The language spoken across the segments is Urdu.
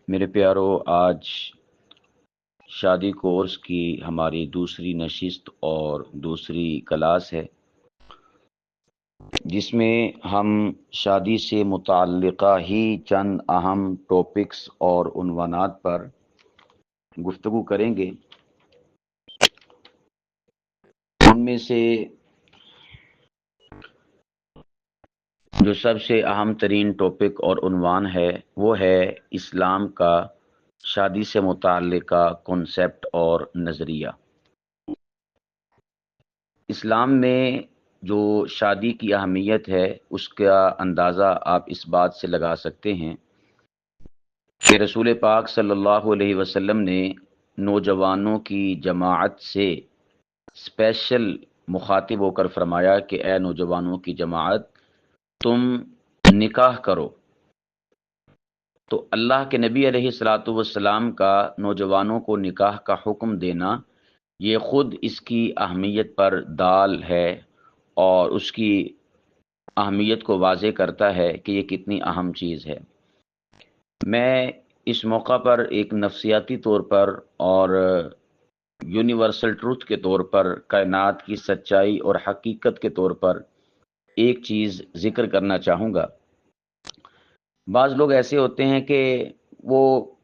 میرے پیارو، آج شادی کورس کی ہماری دوسری نشست اور دوسری کلاس ہے، جس میں ہم شادی سے متعلقہ ہی چند اہم ٹاپکس اور عنوانات پر گفتگو کریں گے۔ ان میں سے جو سب سے اہم ترین ٹاپک اور عنوان ہے وہ ہے اسلام کا شادی سے متعلقہ کنسپٹ اور نظریہ۔ اسلام میں جو شادی کی اہمیت ہے اس کا اندازہ آپ اس بات سے لگا سکتے ہیں کہ رسول پاک صلی اللہ علیہ وسلم نے نوجوانوں کی جماعت سے اسپیشل مخاطب ہو کر فرمایا کہ اے نوجوانوں کی جماعت، تم نکاح کرو۔ تو اللہ کے نبی علیہ الصلاۃ والسلام کا نوجوانوں کو نکاح کا حکم دینا یہ خود اس کی اہمیت پر دال ہے اور اس کی اہمیت کو واضح کرتا ہے کہ یہ کتنی اہم چیز ہے۔ میں اس موقع پر ایک نفسیاتی طور پر اور یونیورسل ٹروتھ کے طور پر، کائنات کی سچائی اور حقیقت کے طور پر ایک چیز ذکر کرنا چاہوں گا۔ بعض لوگ ایسے ہوتے ہیں کہ وہ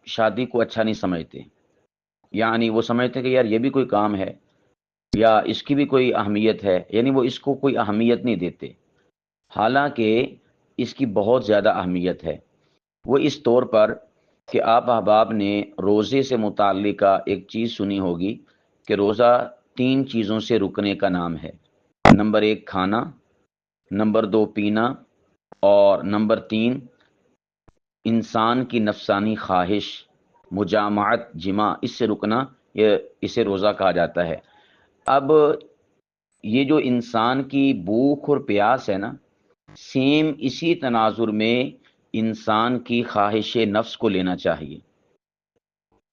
شادی کو اچھا نہیں سمجھتے، یعنی وہ سمجھتے ہیں کہ یار یہ بھی کوئی کام ہے یا اس کی بھی کوئی اہمیت ہے، یعنی وہ اس کو کوئی اہمیت نہیں دیتے، حالانکہ اس کی بہت زیادہ اہمیت ہے۔ وہ اس طور پر کہ آپ احباب نے روزے سے متعلقہ ایک چیز سنی ہوگی کہ روزہ 3 چیزوں سے رکنے کا نام ہے۔ نمبر 1 کھانا، نمبر 2 پینا، اور نمبر 3 انسان کی نفسانی خواہش، مجامعت، جماع، اس سے رکنا، اسے روزہ کہا جاتا ہے۔ اب یہ جو انسان کی بھوک اور پیاس ہے نا، سیم اسی تناظر میں انسان کی خواہش نفس کو لینا چاہیے۔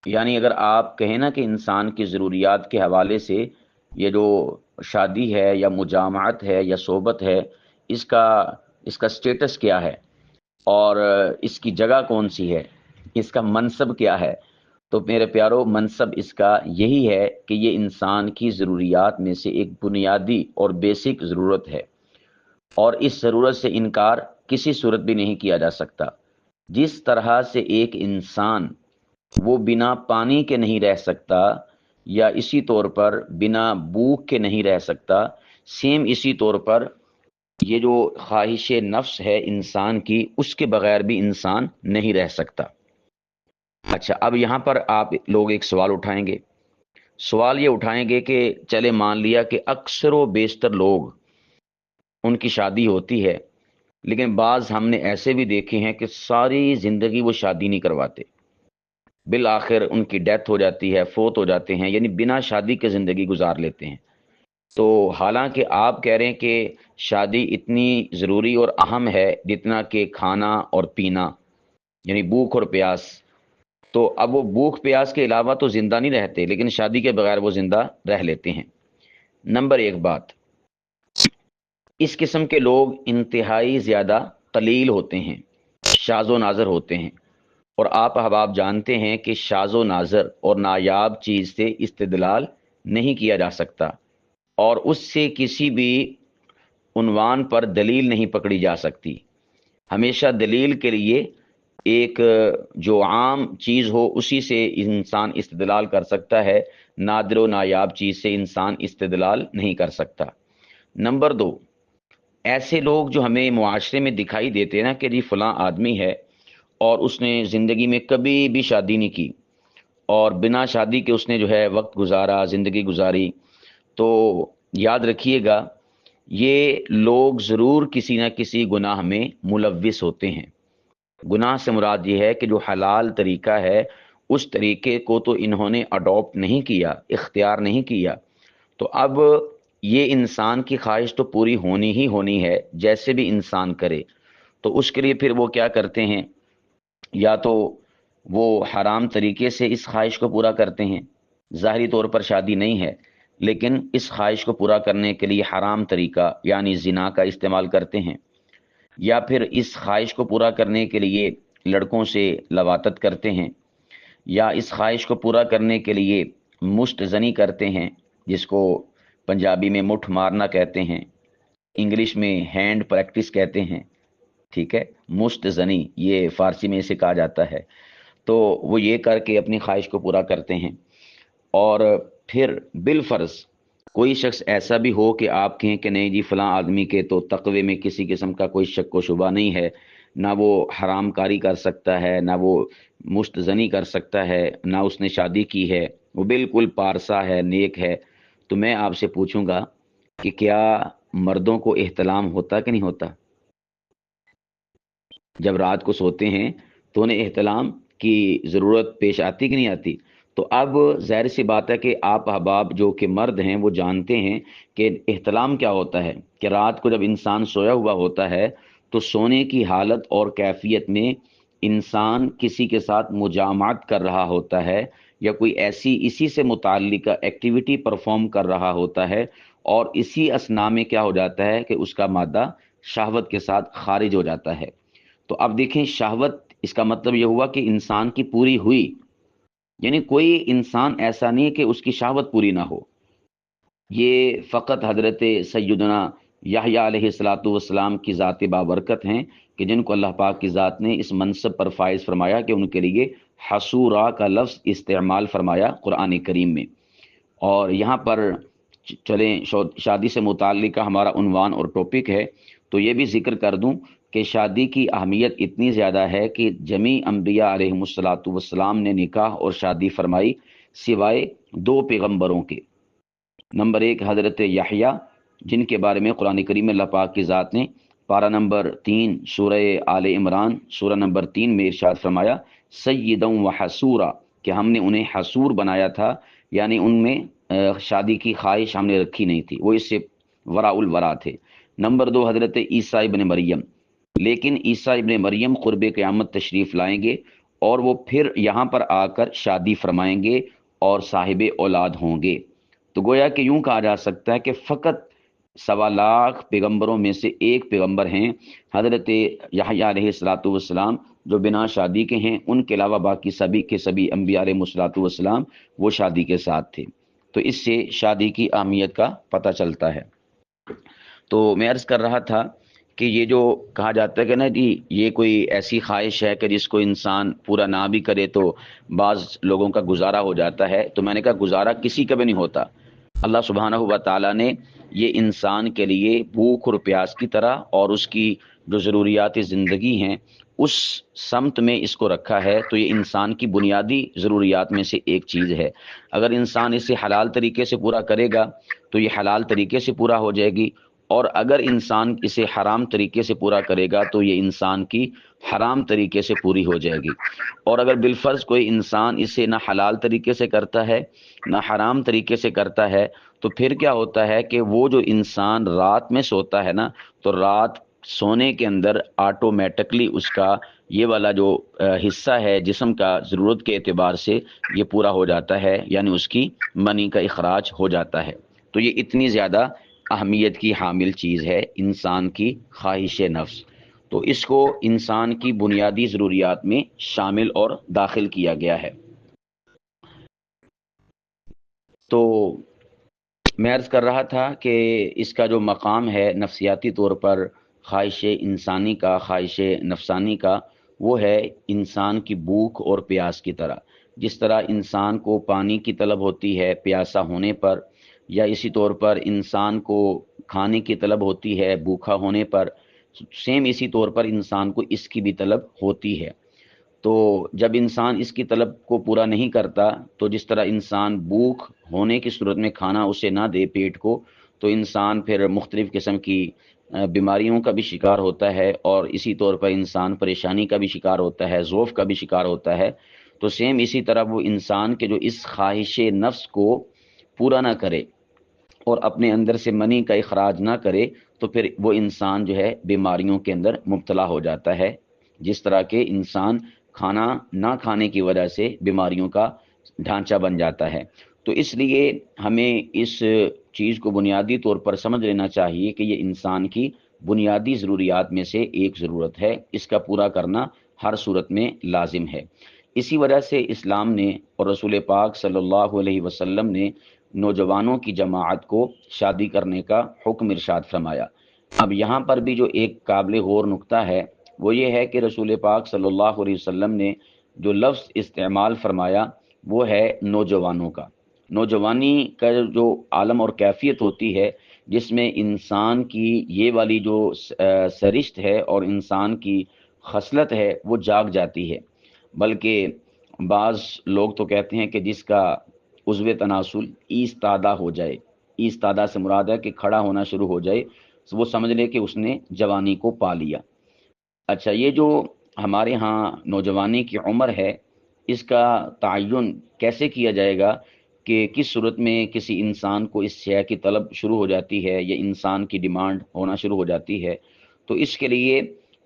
یعنی اگر آپ کہیں نا کہ انسان کی ضروریات کے حوالے سے یہ جو شادی ہے یا مجامعت ہے یا صحبت ہے، اس کا سٹیٹس کیا ہے اور اس کی جگہ کون سی ہے، اس کا منصب کیا ہے، تو میرے پیارو، منصب اس کا یہی ہے کہ یہ انسان کی ضروریات میں سے ایک بنیادی اور بیسک ضرورت ہے، اور اس ضرورت سے انکار کسی صورت بھی نہیں کیا جا سکتا۔ جس طرح سے ایک انسان وہ بنا پانی کے نہیں رہ سکتا، یا اسی طور پر بنا بھوک کے نہیں رہ سکتا، سیم اسی طور پر یہ جو خواہش نفس ہے انسان کی، اس کے بغیر بھی انسان نہیں رہ سکتا۔ اچھا، اب یہاں پر آپ لوگ ایک سوال اٹھائیں گے۔ سوال یہ اٹھائیں گے کہ چلے مان لیا کہ اکثر و بیشتر لوگ ان کی شادی ہوتی ہے، لیکن بعض ہم نے ایسے بھی دیکھے ہیں کہ ساری زندگی وہ شادی نہیں کرواتے، بالآخر ان کی ڈیتھ ہو جاتی ہے، فوت ہو جاتے ہیں، یعنی بنا شادی کے زندگی گزار لیتے ہیں۔ تو حالانکہ آپ کہہ رہے ہیں کہ شادی اتنی ضروری اور اہم ہے جتنا کہ کھانا اور پینا، یعنی بھوک اور پیاس، تو اب وہ بھوک پیاس کے علاوہ تو زندہ نہیں رہتے، لیکن شادی کے بغیر وہ زندہ رہ لیتے ہیں۔ نمبر 1 بات، اس قسم کے لوگ انتہائی زیادہ قلیل ہوتے ہیں، شاذ و نادر ہوتے ہیں، اور آپ احباب جانتے ہیں کہ شاذ و نادر اور نایاب چیز سے استدلال نہیں کیا جا سکتا، اور اس سے کسی بھی عنوان پر دلیل نہیں پکڑی جا سکتی۔ ہمیشہ دلیل کے لیے ایک جو عام چیز ہو اسی سے انسان استدلال کر سکتا ہے، نادر و نایاب چیز سے انسان استدلال نہیں کر سکتا۔ نمبر 2، ایسے لوگ جو ہمیں معاشرے میں دکھائی دیتے ہیں نا کہ جی فلاں آدمی ہے اور اس نے زندگی میں کبھی بھی شادی نہیں کی اور بنا شادی کے اس نے جو ہے وقت گزارا، زندگی گزاری، تو یاد رکھیے گا یہ لوگ ضرور کسی نہ کسی گناہ میں ملوث ہوتے ہیں۔ گناہ سے مراد یہ ہے کہ جو حلال طریقہ ہے اس طریقے کو تو انہوں نے اڈاپٹ نہیں کیا، اختیار نہیں کیا، تو اب یہ انسان کی خواہش تو پوری ہونی ہی ہونی ہے، جیسے بھی انسان کرے۔ تو اس کے لیے پھر وہ کیا کرتے ہیں، یا تو وہ حرام طریقے سے اس خواہش کو پورا کرتے ہیں، ظاہری طور پر شادی نہیں ہے لیکن اس خواہش کو پورا کرنے کے لیے حرام طریقہ یعنی زنا کا استعمال کرتے ہیں، یا پھر اس خواہش کو پورا کرنے کے لیے لڑکوں سے لواطت کرتے ہیں، یا اس خواہش کو پورا کرنے کے لیے مشت زنی کرتے ہیں، جس کو پنجابی میں مٹھ مارنا کہتے ہیں، انگلش میں ہینڈ پریکٹس کہتے ہیں، ٹھیک ہے، مشت زنی یہ فارسی میں اسے کہا جاتا ہے۔ تو وہ یہ کر کے اپنی خواہش کو پورا کرتے ہیں۔ اور پھر بالفرض کوئی شخص ایسا بھی ہو کہ آپ کہیں کہ نہیں جی فلاں آدمی کے تو تقوی میں کسی قسم کا کوئی شک و شبہ نہیں ہے، نہ وہ حرام کاری کر سکتا ہے، نہ وہ مشت زنی کر سکتا ہے، نہ اس نے شادی کی ہے، وہ بالکل پارسا ہے، نیک ہے، تو میں آپ سے پوچھوں گا کہ کیا مردوں کو احتلام ہوتا کہ نہیں ہوتا؟ جب رات کو سوتے ہیں تو انہیں احتلام کی ضرورت پیش آتی کہ نہیں آتی؟ تو اب ظاہر سی بات ہے کہ آپ احباب جو کہ مرد ہیں وہ جانتے ہیں کہ احتلام کیا ہوتا ہے، کہ رات کو جب انسان سویا ہوا ہوتا ہے تو سونے کی حالت اور کیفیت میں انسان کسی کے ساتھ مجامعت کر رہا ہوتا ہے، یا کوئی ایسی اسی سے متعلقہ ایکٹیویٹی پرفارم کر رہا ہوتا ہے، اور اسی اثناء میں کیا ہو جاتا ہے کہ اس کا مادہ شہوت کے ساتھ خارج ہو جاتا ہے۔ تو اب دیکھیں، شہوت اس کا مطلب یہ ہوا کہ انسان کی پوری ہوئی، یعنی کوئی انسان ایسا نہیں کہ اس کی شہوت پوری نہ ہو۔ یہ فقط حضرت سیدنا یحییٰ علیہ الصلاۃ والسلام کی ذات بابرکت ہیں کہ جن کو اللہ پاک کی ذات نے اس منصب پر فائز فرمایا کہ ان کے لیے حسورا کا لفظ استعمال فرمایا قرآن کریم میں۔ اور یہاں پر چلیں شادی سے متعلقہ ہمارا عنوان اور ٹاپک ہے، تو یہ بھی ذکر کر دوں کہ شادی کی اہمیت اتنی زیادہ ہے کہ جمیع انبیاء علیہ الصلاۃ والسلام نے نکاح اور شادی فرمائی سوائے دو پیغمبروں کے۔ نمبر ایک حضرت یحییٰ، جن کے بارے میں قرآن کریم میں اللہ پاک کی ذات نے پارہ نمبر 3 سورہ آل عمران سورہ نمبر 3 میں ارشاد فرمایا سیداً و حسورا، کہ ہم نے انہیں حسور بنایا تھا، یعنی ان میں شادی کی خواہش ہم نے رکھی نہیں تھی، وہ اس سے وراء الورا تھے۔ نمبر 2 حضرت عیسیٰ ابن مریم، لیکن عیسیٰ ابن مریم قرب قیامت تشریف لائیں گے اور وہ پھر یہاں پر آ کر شادی فرمائیں گے اور صاحب اولاد ہوں گے۔ تو گویا کہ یوں کہا جا سکتا ہے کہ فقط 1.25 پیغمبروں میں سے ایک پیغمبر ہیں حضرت یحییٰ علیہ الصلاۃ والسلام، جو بنا شادی کے ہیں، ان کے علاوہ باقی سبھی کے سبھی انبیاء علیہ الصلاۃ والسلام وہ شادی کے ساتھ تھے۔ تو اس سے شادی کی اہمیت کا پتہ چلتا ہے۔ تو میں عرض کر رہا تھا کہ یہ جو کہا جاتا ہے کہ نا جی یہ کوئی ایسی خواہش ہے کہ جس کو انسان پورا نہ بھی کرے تو بعض لوگوں کا گزارا ہو جاتا ہے، تو میں نے کہا گزارا کسی کا بھی نہیں ہوتا۔ اللہ سبحانہ و تعالیٰ نے یہ انسان کے لیے بھوک اور پیاس کی طرح اور اس کی جو ضروریات زندگی ہیں اس سمت میں اس کو رکھا ہے، تو یہ انسان کی بنیادی ضروریات میں سے ایک چیز ہے۔ اگر انسان اسے حلال طریقے سے پورا کرے گا تو یہ حلال طریقے سے پورا ہو جائے گی، اور اگر انسان اسے حرام طریقے سے پورا کرے گا تو یہ انسان کی حرام طریقے سے پوری ہو جائے گی۔ اور اگر بالفرض کوئی انسان اسے نہ حلال طریقے سے کرتا ہے نہ حرام طریقے سے کرتا ہے، تو پھر کیا ہوتا ہے کہ وہ جو انسان رات میں سوتا ہے نا، تو رات سونے کے اندر آٹومیٹکلی اس کا یہ والا جو حصہ ہے جسم کا ضرورت کے اعتبار سے یہ پورا ہو جاتا ہے، یعنی اس کی منی کا اخراج ہو جاتا ہے۔ تو یہ اتنی زیادہ اہمیت کی حامل چیز ہے انسان کی خواہش نفس، تو اس کو انسان کی بنیادی ضروریات میں شامل اور داخل کیا گیا ہے۔ تو میں عرض کر رہا تھا کہ اس کا جو مقام ہے نفسیاتی طور پر خواہش انسانی کا، خواہش نفسانی کا، وہ ہے انسان کی بھوک اور پیاس کی طرح۔ جس طرح انسان کو پانی کی طلب ہوتی ہے پیاسا ہونے پر، یا اسی طور پر انسان کو کھانے کی طلب ہوتی ہے بھوکا ہونے پر، سیم اسی طور پر انسان کو اس کی بھی طلب ہوتی ہے۔ تو جب انسان اس کی طلب کو پورا نہیں کرتا، تو جس طرح انسان بھوک ہونے کی صورت میں کھانا اسے نہ دے پیٹ کو، تو انسان پھر مختلف قسم کی بیماریوں کا بھی شکار ہوتا ہے، اور اسی طور پر انسان پریشانی کا بھی شکار ہوتا ہے، ضعف کا بھی شکار ہوتا ہے۔ تو سیم اسی طرح وہ انسان کے جو اس خواہش نفس کو پورا نہ کرے اور اپنے اندر سے منی کا اخراج نہ کرے، تو پھر وہ انسان جو ہے بیماریوں کے اندر مبتلا ہو جاتا ہے، جس طرح کے انسان کھانا نہ کھانے کی وجہ سے بیماریوں کا ڈھانچہ بن جاتا ہے۔ تو اس لیے ہمیں اس چیز کو بنیادی طور پر سمجھ لینا چاہیے کہ یہ انسان کی بنیادی ضروریات میں سے ایک ضرورت ہے، اس کا پورا کرنا ہر صورت میں لازم ہے۔ اسی وجہ سے اسلام نے اور رسول پاک صلی اللہ علیہ وسلم نے نوجوانوں کی جماعت کو شادی کرنے کا حکم ارشاد فرمایا۔ اب یہاں پر بھی جو ایک قابل غور نقطہ ہے وہ یہ ہے کہ رسول پاک صلی اللہ علیہ وسلم نے جو لفظ استعمال فرمایا وہ ہے نوجوانوں کا۔ نوجوانی کا جو عالم اور کیفیت ہوتی ہے جس میں انسان کی یہ والی جو سرشت ہے اور انسان کی خصلت ہے وہ جاگ جاتی ہے، بلکہ بعض لوگ تو کہتے ہیں کہ جس کا عضو تناسل ایستادہ ہو جائے، ایستادہ سے مراد ہے کہ کھڑا ہونا شروع ہو جائے، وہ سمجھ لے کہ اس نے جوانی کو پا لیا۔ اچھا، یہ جو ہمارے ہاں نوجوانی کی عمر ہے اس کا تعین کیسے کیا جائے گا کہ کس صورت میں کسی انسان کو اس شے کی طلب شروع ہو جاتی ہے یا انسان کی ڈیمانڈ ہونا شروع ہو جاتی ہے؟ تو اس کے لیے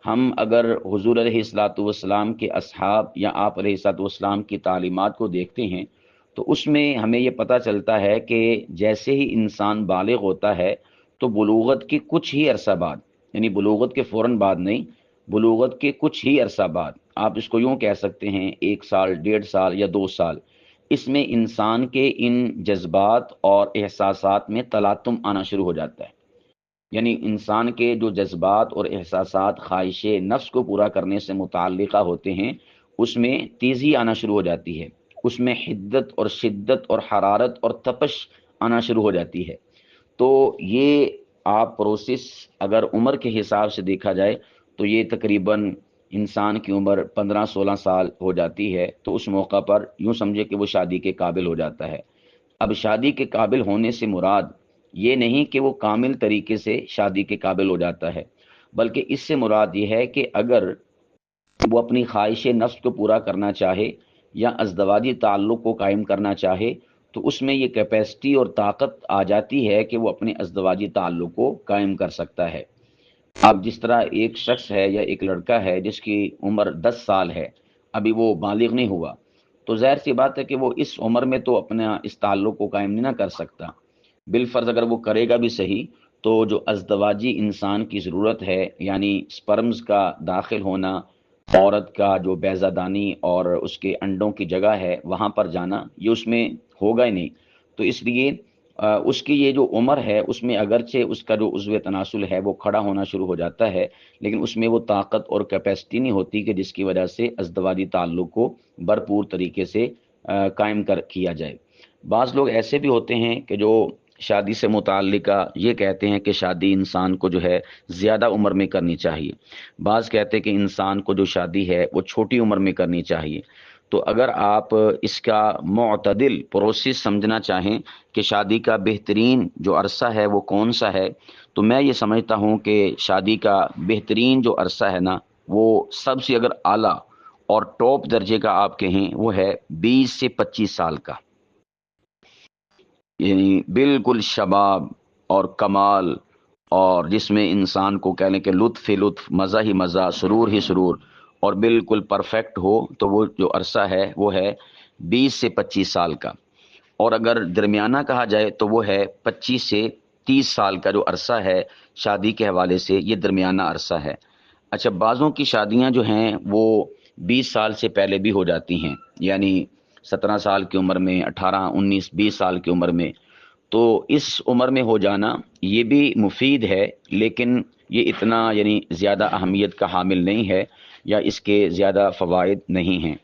ہم اگر حضور علیہ الصلاۃ والسلام کے اصحاب یا آپ علیہ الصلاۃ والسلام کی تعلیمات کو دیکھتے ہیں تو اس میں ہمیں یہ پتہ چلتا ہے کہ جیسے ہی انسان بالغ ہوتا ہے تو بلوغت کے کچھ ہی عرصہ بعد، یعنی بلوغت کے فوراً بعد نہیں، بلوغت کے کچھ ہی عرصہ بعد، آپ اس کو یوں کہہ سکتے ہیں 1 سال 1.5 سال یا 2 سال، اس میں انسان کے ان جذبات اور احساسات میں تلاطم آنا شروع ہو جاتا ہے۔ یعنی انسان کے جو جذبات اور احساسات خواہش نفس کو پورا کرنے سے متعلقہ ہوتے ہیں اس میں تیزی آنا شروع ہو جاتی ہے، اس میں حدت اور شدت اور حرارت اور تپش آنا شروع ہو جاتی ہے۔ تو یہ آپ پروسیس اگر عمر کے حساب سے دیکھا جائے تو یہ تقریباً انسان کی عمر 15-16 سال ہو جاتی ہے، تو اس موقع پر یوں سمجھے کہ وہ شادی کے قابل ہو جاتا ہے۔ اب شادی کے قابل ہونے سے مراد یہ نہیں کہ وہ کامل طریقے سے شادی کے قابل ہو جاتا ہے، بلکہ اس سے مراد یہ ہے کہ اگر وہ اپنی خواہش نفس کو پورا کرنا چاہے یا ازدواجی تعلق کو قائم کرنا چاہے تو اس میں یہ کیپیسٹی اور طاقت آ جاتی ہے کہ وہ اپنے ازدواجی تعلق کو قائم کر سکتا ہے۔ اب جس طرح ایک شخص ہے یا ایک لڑکا ہے جس کی عمر 10 سال ہے، ابھی وہ بالغ نہیں ہوا، تو ظاہر سی بات ہے کہ وہ اس عمر میں تو اپنا اس تعلق کو قائم نہیں نہ کر سکتا۔ بالفرض اگر وہ کرے گا بھی صحیح تو جو ازدواجی انسان کی ضرورت ہے، یعنی سپرمز کا داخل ہونا، عورت کا جو بیضہ دانی اور اس کے انڈوں کی جگہ ہے وہاں پر جانا، یہ اس میں ہوگا ہی نہیں۔ تو اس لیے اس کی یہ جو عمر ہے اس میں اگرچہ اس کا جو عضو تناسل ہے وہ کھڑا ہونا شروع ہو جاتا ہے، لیکن اس میں وہ طاقت اور کیپیسٹی نہیں ہوتی کہ جس کی وجہ سے ازدواجی تعلق کو بھرپور طریقے سے قائم کیا جائے۔ بعض لوگ ایسے بھی ہوتے ہیں کہ جو شادی سے متعلقہ یہ کہتے ہیں کہ شادی انسان کو جو ہے زیادہ عمر میں کرنی چاہیے، بعض کہتے ہیں کہ انسان کو جو شادی ہے وہ چھوٹی عمر میں کرنی چاہیے۔ تو اگر آپ اس کا معتدل پروسیس سمجھنا چاہیں کہ شادی کا بہترین جو عرصہ ہے وہ کون سا ہے، تو میں یہ سمجھتا ہوں کہ شادی کا بہترین جو عرصہ ہے نا وہ سب سے اگر اعلیٰ اور ٹاپ درجے کا آپ کہیں وہ ہے 20 سے 25 سال کا، یعنی بالکل شباب اور کمال، اور جس میں انسان کو کہہ لیں کہ لطف ہی لطف، مزہ ہی مزہ، سرور ہی سرور، اور بالکل پرفیکٹ ہو، تو وہ جو عرصہ ہے وہ ہے 20 سے 25 سال کا۔ اور اگر درمیانہ کہا جائے تو وہ ہے 25 سے 30 سال کا جو عرصہ ہے شادی کے حوالے سے، یہ درمیانہ عرصہ ہے۔ اچھا، بعضوں کی شادیاں جو ہیں وہ 20 سال سے پہلے بھی ہو جاتی ہیں، یعنی 17 سال کی عمر میں، 18 19 20 سال کی عمر میں، تو اس عمر میں ہو جانا یہ بھی مفید ہے، لیکن یہ اتنا یعنی زیادہ اہمیت کا حامل نہیں ہے یا اس کے زیادہ فوائد نہیں ہیں۔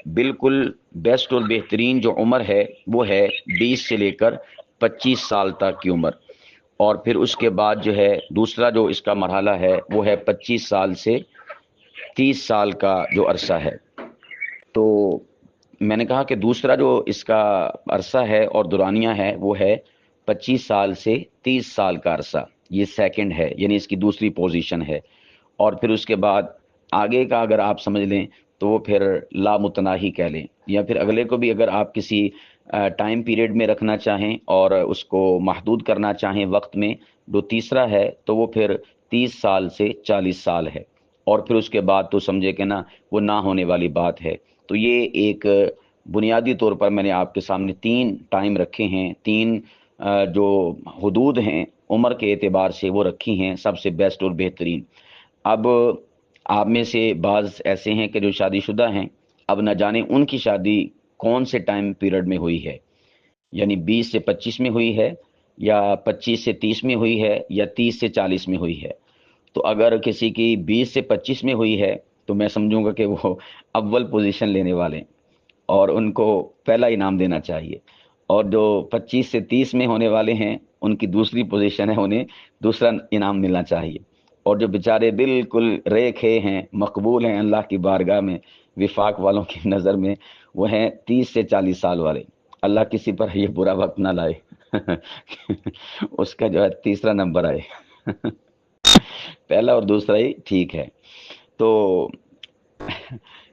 بالکل بیسٹ اور بہترین جو عمر ہے وہ ہے 20 سے لے کر 25 سال تک کی عمر، اور پھر اس کے بعد جو ہے دوسرا جو اس کا مرحلہ ہے وہ ہے 25 سال سے 30 سال کا جو عرصہ ہے۔ تو میں نے کہا کہ دوسرا جو اس کا عرصہ ہے اور دورانیہ ہے وہ ہے 25 سال سے 30 سال کا عرصہ، یہ سیکنڈ ہے، یعنی اس کی دوسری پوزیشن ہے۔ اور پھر اس کے بعد آگے کا اگر آپ سمجھ لیں تو وہ پھر لامتناہی کہہ لیں، یا پھر اگلے کو بھی اگر آپ کسی ٹائم پیریڈ میں رکھنا چاہیں اور اس کو محدود کرنا چاہیں وقت میں، جو تیسرا ہے تو وہ پھر 30 سال سے 40 سال ہے، اور پھر اس کے بعد تو سمجھے کہ نا وہ نہ ہونے والی بات ہے۔ تو یہ ایک بنیادی طور پر میں نے آپ کے سامنے 3 ٹائم رکھے ہیں، 3 جو حدود ہیں عمر کے اعتبار سے وہ رکھی ہیں، سب سے بیسٹ اور بہترین۔ اب آپ میں سے بعض ایسے ہیں کہ جو شادی شدہ ہیں، اب نہ جانے ان کی شادی کون سے ٹائم پیریڈ میں ہوئی ہے، یعنی 20 سے 25 میں ہوئی ہے، یا 25 سے 30 میں ہوئی ہے، یا 30 سے 40 میں ہوئی ہے۔ تو اگر کسی کی 20 سے 25 میں ہوئی ہے تو میں سمجھوں گا کہ وہ اول پوزیشن لینے والے ہیں اور ان کو پہلا انعام دینا چاہیے، اور جو 25 سے 30 میں ہونے والے ہیں ان کی دوسری پوزیشن ہے، انہیں دوسرا انعام ملنا چاہیے، اور جو بیچارے بالکل ریکھے ہیں، مقبول ہیں اللہ کی بارگاہ میں، وفاق والوں کی نظر میں، وہ ہیں 30 سے 40 سال والے۔ اللہ کسی پر یہ برا وقت نہ لائے اس کا جو ہے تیسرا نمبر آئے پہلا اور دوسرا ہی ٹھیک ہے۔ تو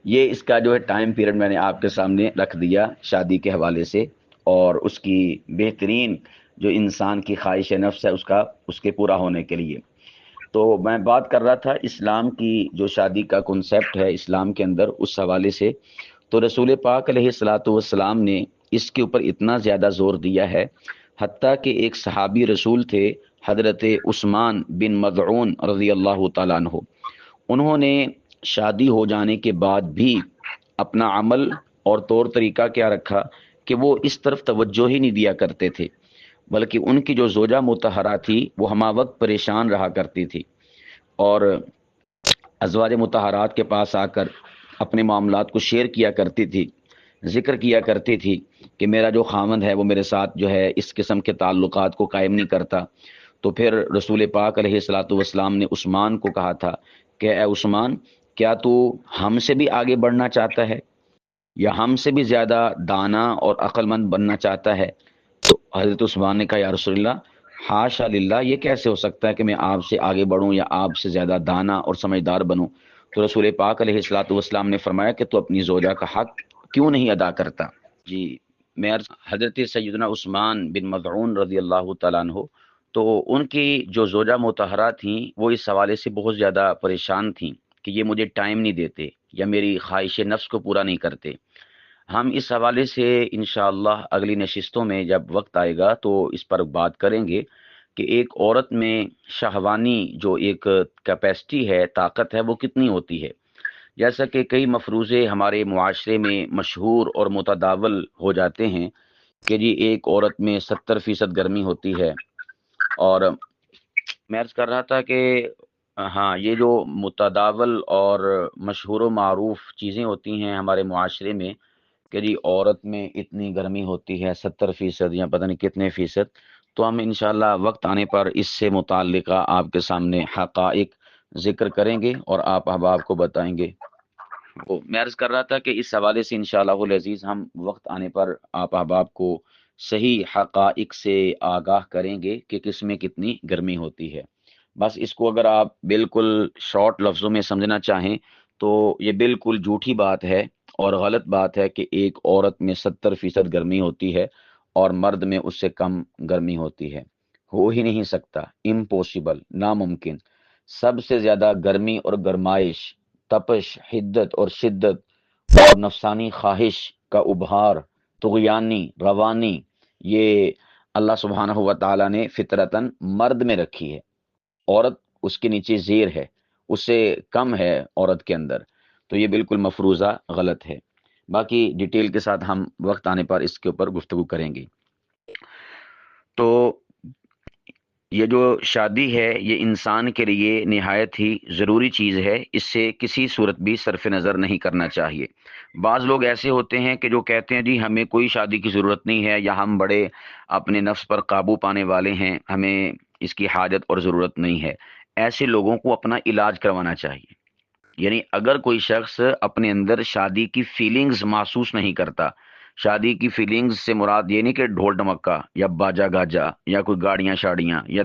یہ اس کا جو ہے ٹائم پیریڈ میں نے آپ کے سامنے رکھ دیا شادی کے حوالے سے، اور اس کی بہترین جو انسان کی خواہش نفس ہے اس کے پورا ہونے کے لیے۔ تو میں بات کر رہا تھا اسلام کی جو شادی کا کنسیپٹ ہے اسلام کے اندر، اس حوالے سے تو رسول پاک علیہ الصلاۃ والسلام نے اس کے اوپر اتنا زیادہ زور دیا ہے، حتیٰ کہ ایک صحابی رسول تھے حضرت عثمان بن مظعون رضی اللہ تعالیٰ عنہ، انہوں نے شادی ہو جانے کے بعد بھی اپنا عمل اور طور طریقہ کیا رکھا کہ وہ اس طرف توجہ ہی نہیں دیا کرتے تھے، بلکہ ان کی جو زوجہ مطہرہ تھی وہ ہمہ وقت پریشان رہا کرتی تھی، اور ازواج مطہرات کے پاس آ کر اپنے معاملات کو شیئر کیا کرتی تھی، ذکر کیا کرتی تھی کہ میرا جو خامند ہے وہ میرے ساتھ جو ہے اس قسم کے تعلقات کو قائم نہیں کرتا۔ تو پھر رسول پاک علیہ الصلاۃ والسلام نے عثمان کو کہا تھا کہ اے عثمان، کیا تو ہم سے بھی آگے بڑھنا چاہتا ہے یا ہم سے بھی زیادہ دانا اور عقل مند بننا چاہتا ہے؟ تو حضرت عثمان نے کہا یا رسول اللہ، حاشا للہ، یہ کیسے ہو سکتا ہے کہ میں آپ سے آگے بڑھوں یا آپ سے زیادہ دانا اور سمجھدار بنوں؟ تو رسول پاک علیہ الصلاۃ والسلام نے فرمایا کہ تو اپنی زوجہ کا حق کیوں نہیں ادا کرتا؟ جی، میں حضرت سیدنا عثمان بن مظعون رضی اللہ تعالیٰ عنہ، تو ان کی جو زوجہ مطہرہ تھیں وہ اس حوالے سے بہت زیادہ پریشان تھیں کہ یہ مجھے ٹائم نہیں دیتے یا میری خواہش نفس کو پورا نہیں کرتے۔ ہم اس حوالے سے انشاءاللہ اگلی نشستوں میں جب وقت آئے گا تو اس پر بات کریں گے کہ ایک عورت میں شہوانی جو ایک کیپیسٹی ہے، طاقت ہے، وہ کتنی ہوتی ہے۔ جیسا کہ کئی مفروضے ہمارے معاشرے میں مشہور اور متداول ہو جاتے ہیں کہ جی ایک عورت میں 70% گرمی ہوتی ہے، اور میں عرض کر رہا تھا کہ ہاں، یہ جو متداول اور مشہور و معروف چیزیں ہوتی ہیں ہمارے معاشرے میں کہ جی عورت میں اتنی گرمی ہوتی ہے 70% یا پتہ نہیں کتنے فیصد، تو ہم انشاءاللہ وقت آنے پر اس سے متعلقہ آپ کے سامنے حقائق ذکر کریں گے اور آپ احباب کو بتائیں گے۔ میں عرض کر رہا تھا کہ اس حوالے سے انشاءاللہ العزیز ہم وقت آنے پر آپ احباب کو صحیح حقائق سے آگاہ کریں گے کہ کس میں کتنی گرمی ہوتی ہے۔ بس اس کو اگر آپ بالکل شارٹ لفظوں میں سمجھنا چاہیں تو یہ بالکل جھوٹی بات ہے اور غلط بات ہے کہ ایک عورت میں 70% گرمی ہوتی ہے اور مرد میں اس سے کم گرمی ہوتی ہے۔ ہو ہی نہیں سکتا، امپوسیبل، ناممکن۔ سب سے زیادہ گرمی اور گرمائش، تپش، حدت اور شدت اور نفسانی خواہش کا ابھار، طغیانی روانی، یہ اللہ سبحانہ و تعالیٰ نے فطرتاً مرد میں رکھی ہے، عورت اس کے نیچے زیر ہے، اس سے کم ہے عورت کے اندر، تو یہ بالکل مفروضہ غلط ہے۔ باقی ڈیٹیل کے ساتھ ہم وقت آنے پر اس کے اوپر گفتگو کریں گے۔ تو یہ جو شادی ہے یہ انسان کے لیے نہایت ہی ضروری چیز ہے، اس سے کسی صورت بھی صرف نظر نہیں کرنا چاہیے۔ بعض لوگ ایسے ہوتے ہیں کہ جو کہتے ہیں جی ہمیں کوئی شادی کی ضرورت نہیں ہے، یا ہم بڑے اپنے نفس پر قابو پانے والے ہیں، ہمیں اس کی حاجت اور ضرورت نہیں ہے۔ ایسے لوگوں کو اپنا علاج کروانا چاہیے۔ یعنی اگر کوئی شخص اپنے اندر شادی کی فیلنگز محسوس نہیں کرتا، شادی کی فیلنگز سے مراد یہ نہیں کہ ڈھول ڈمکا یا باجا گاجا یا کوئی گاڑیاں شاڑیاں یا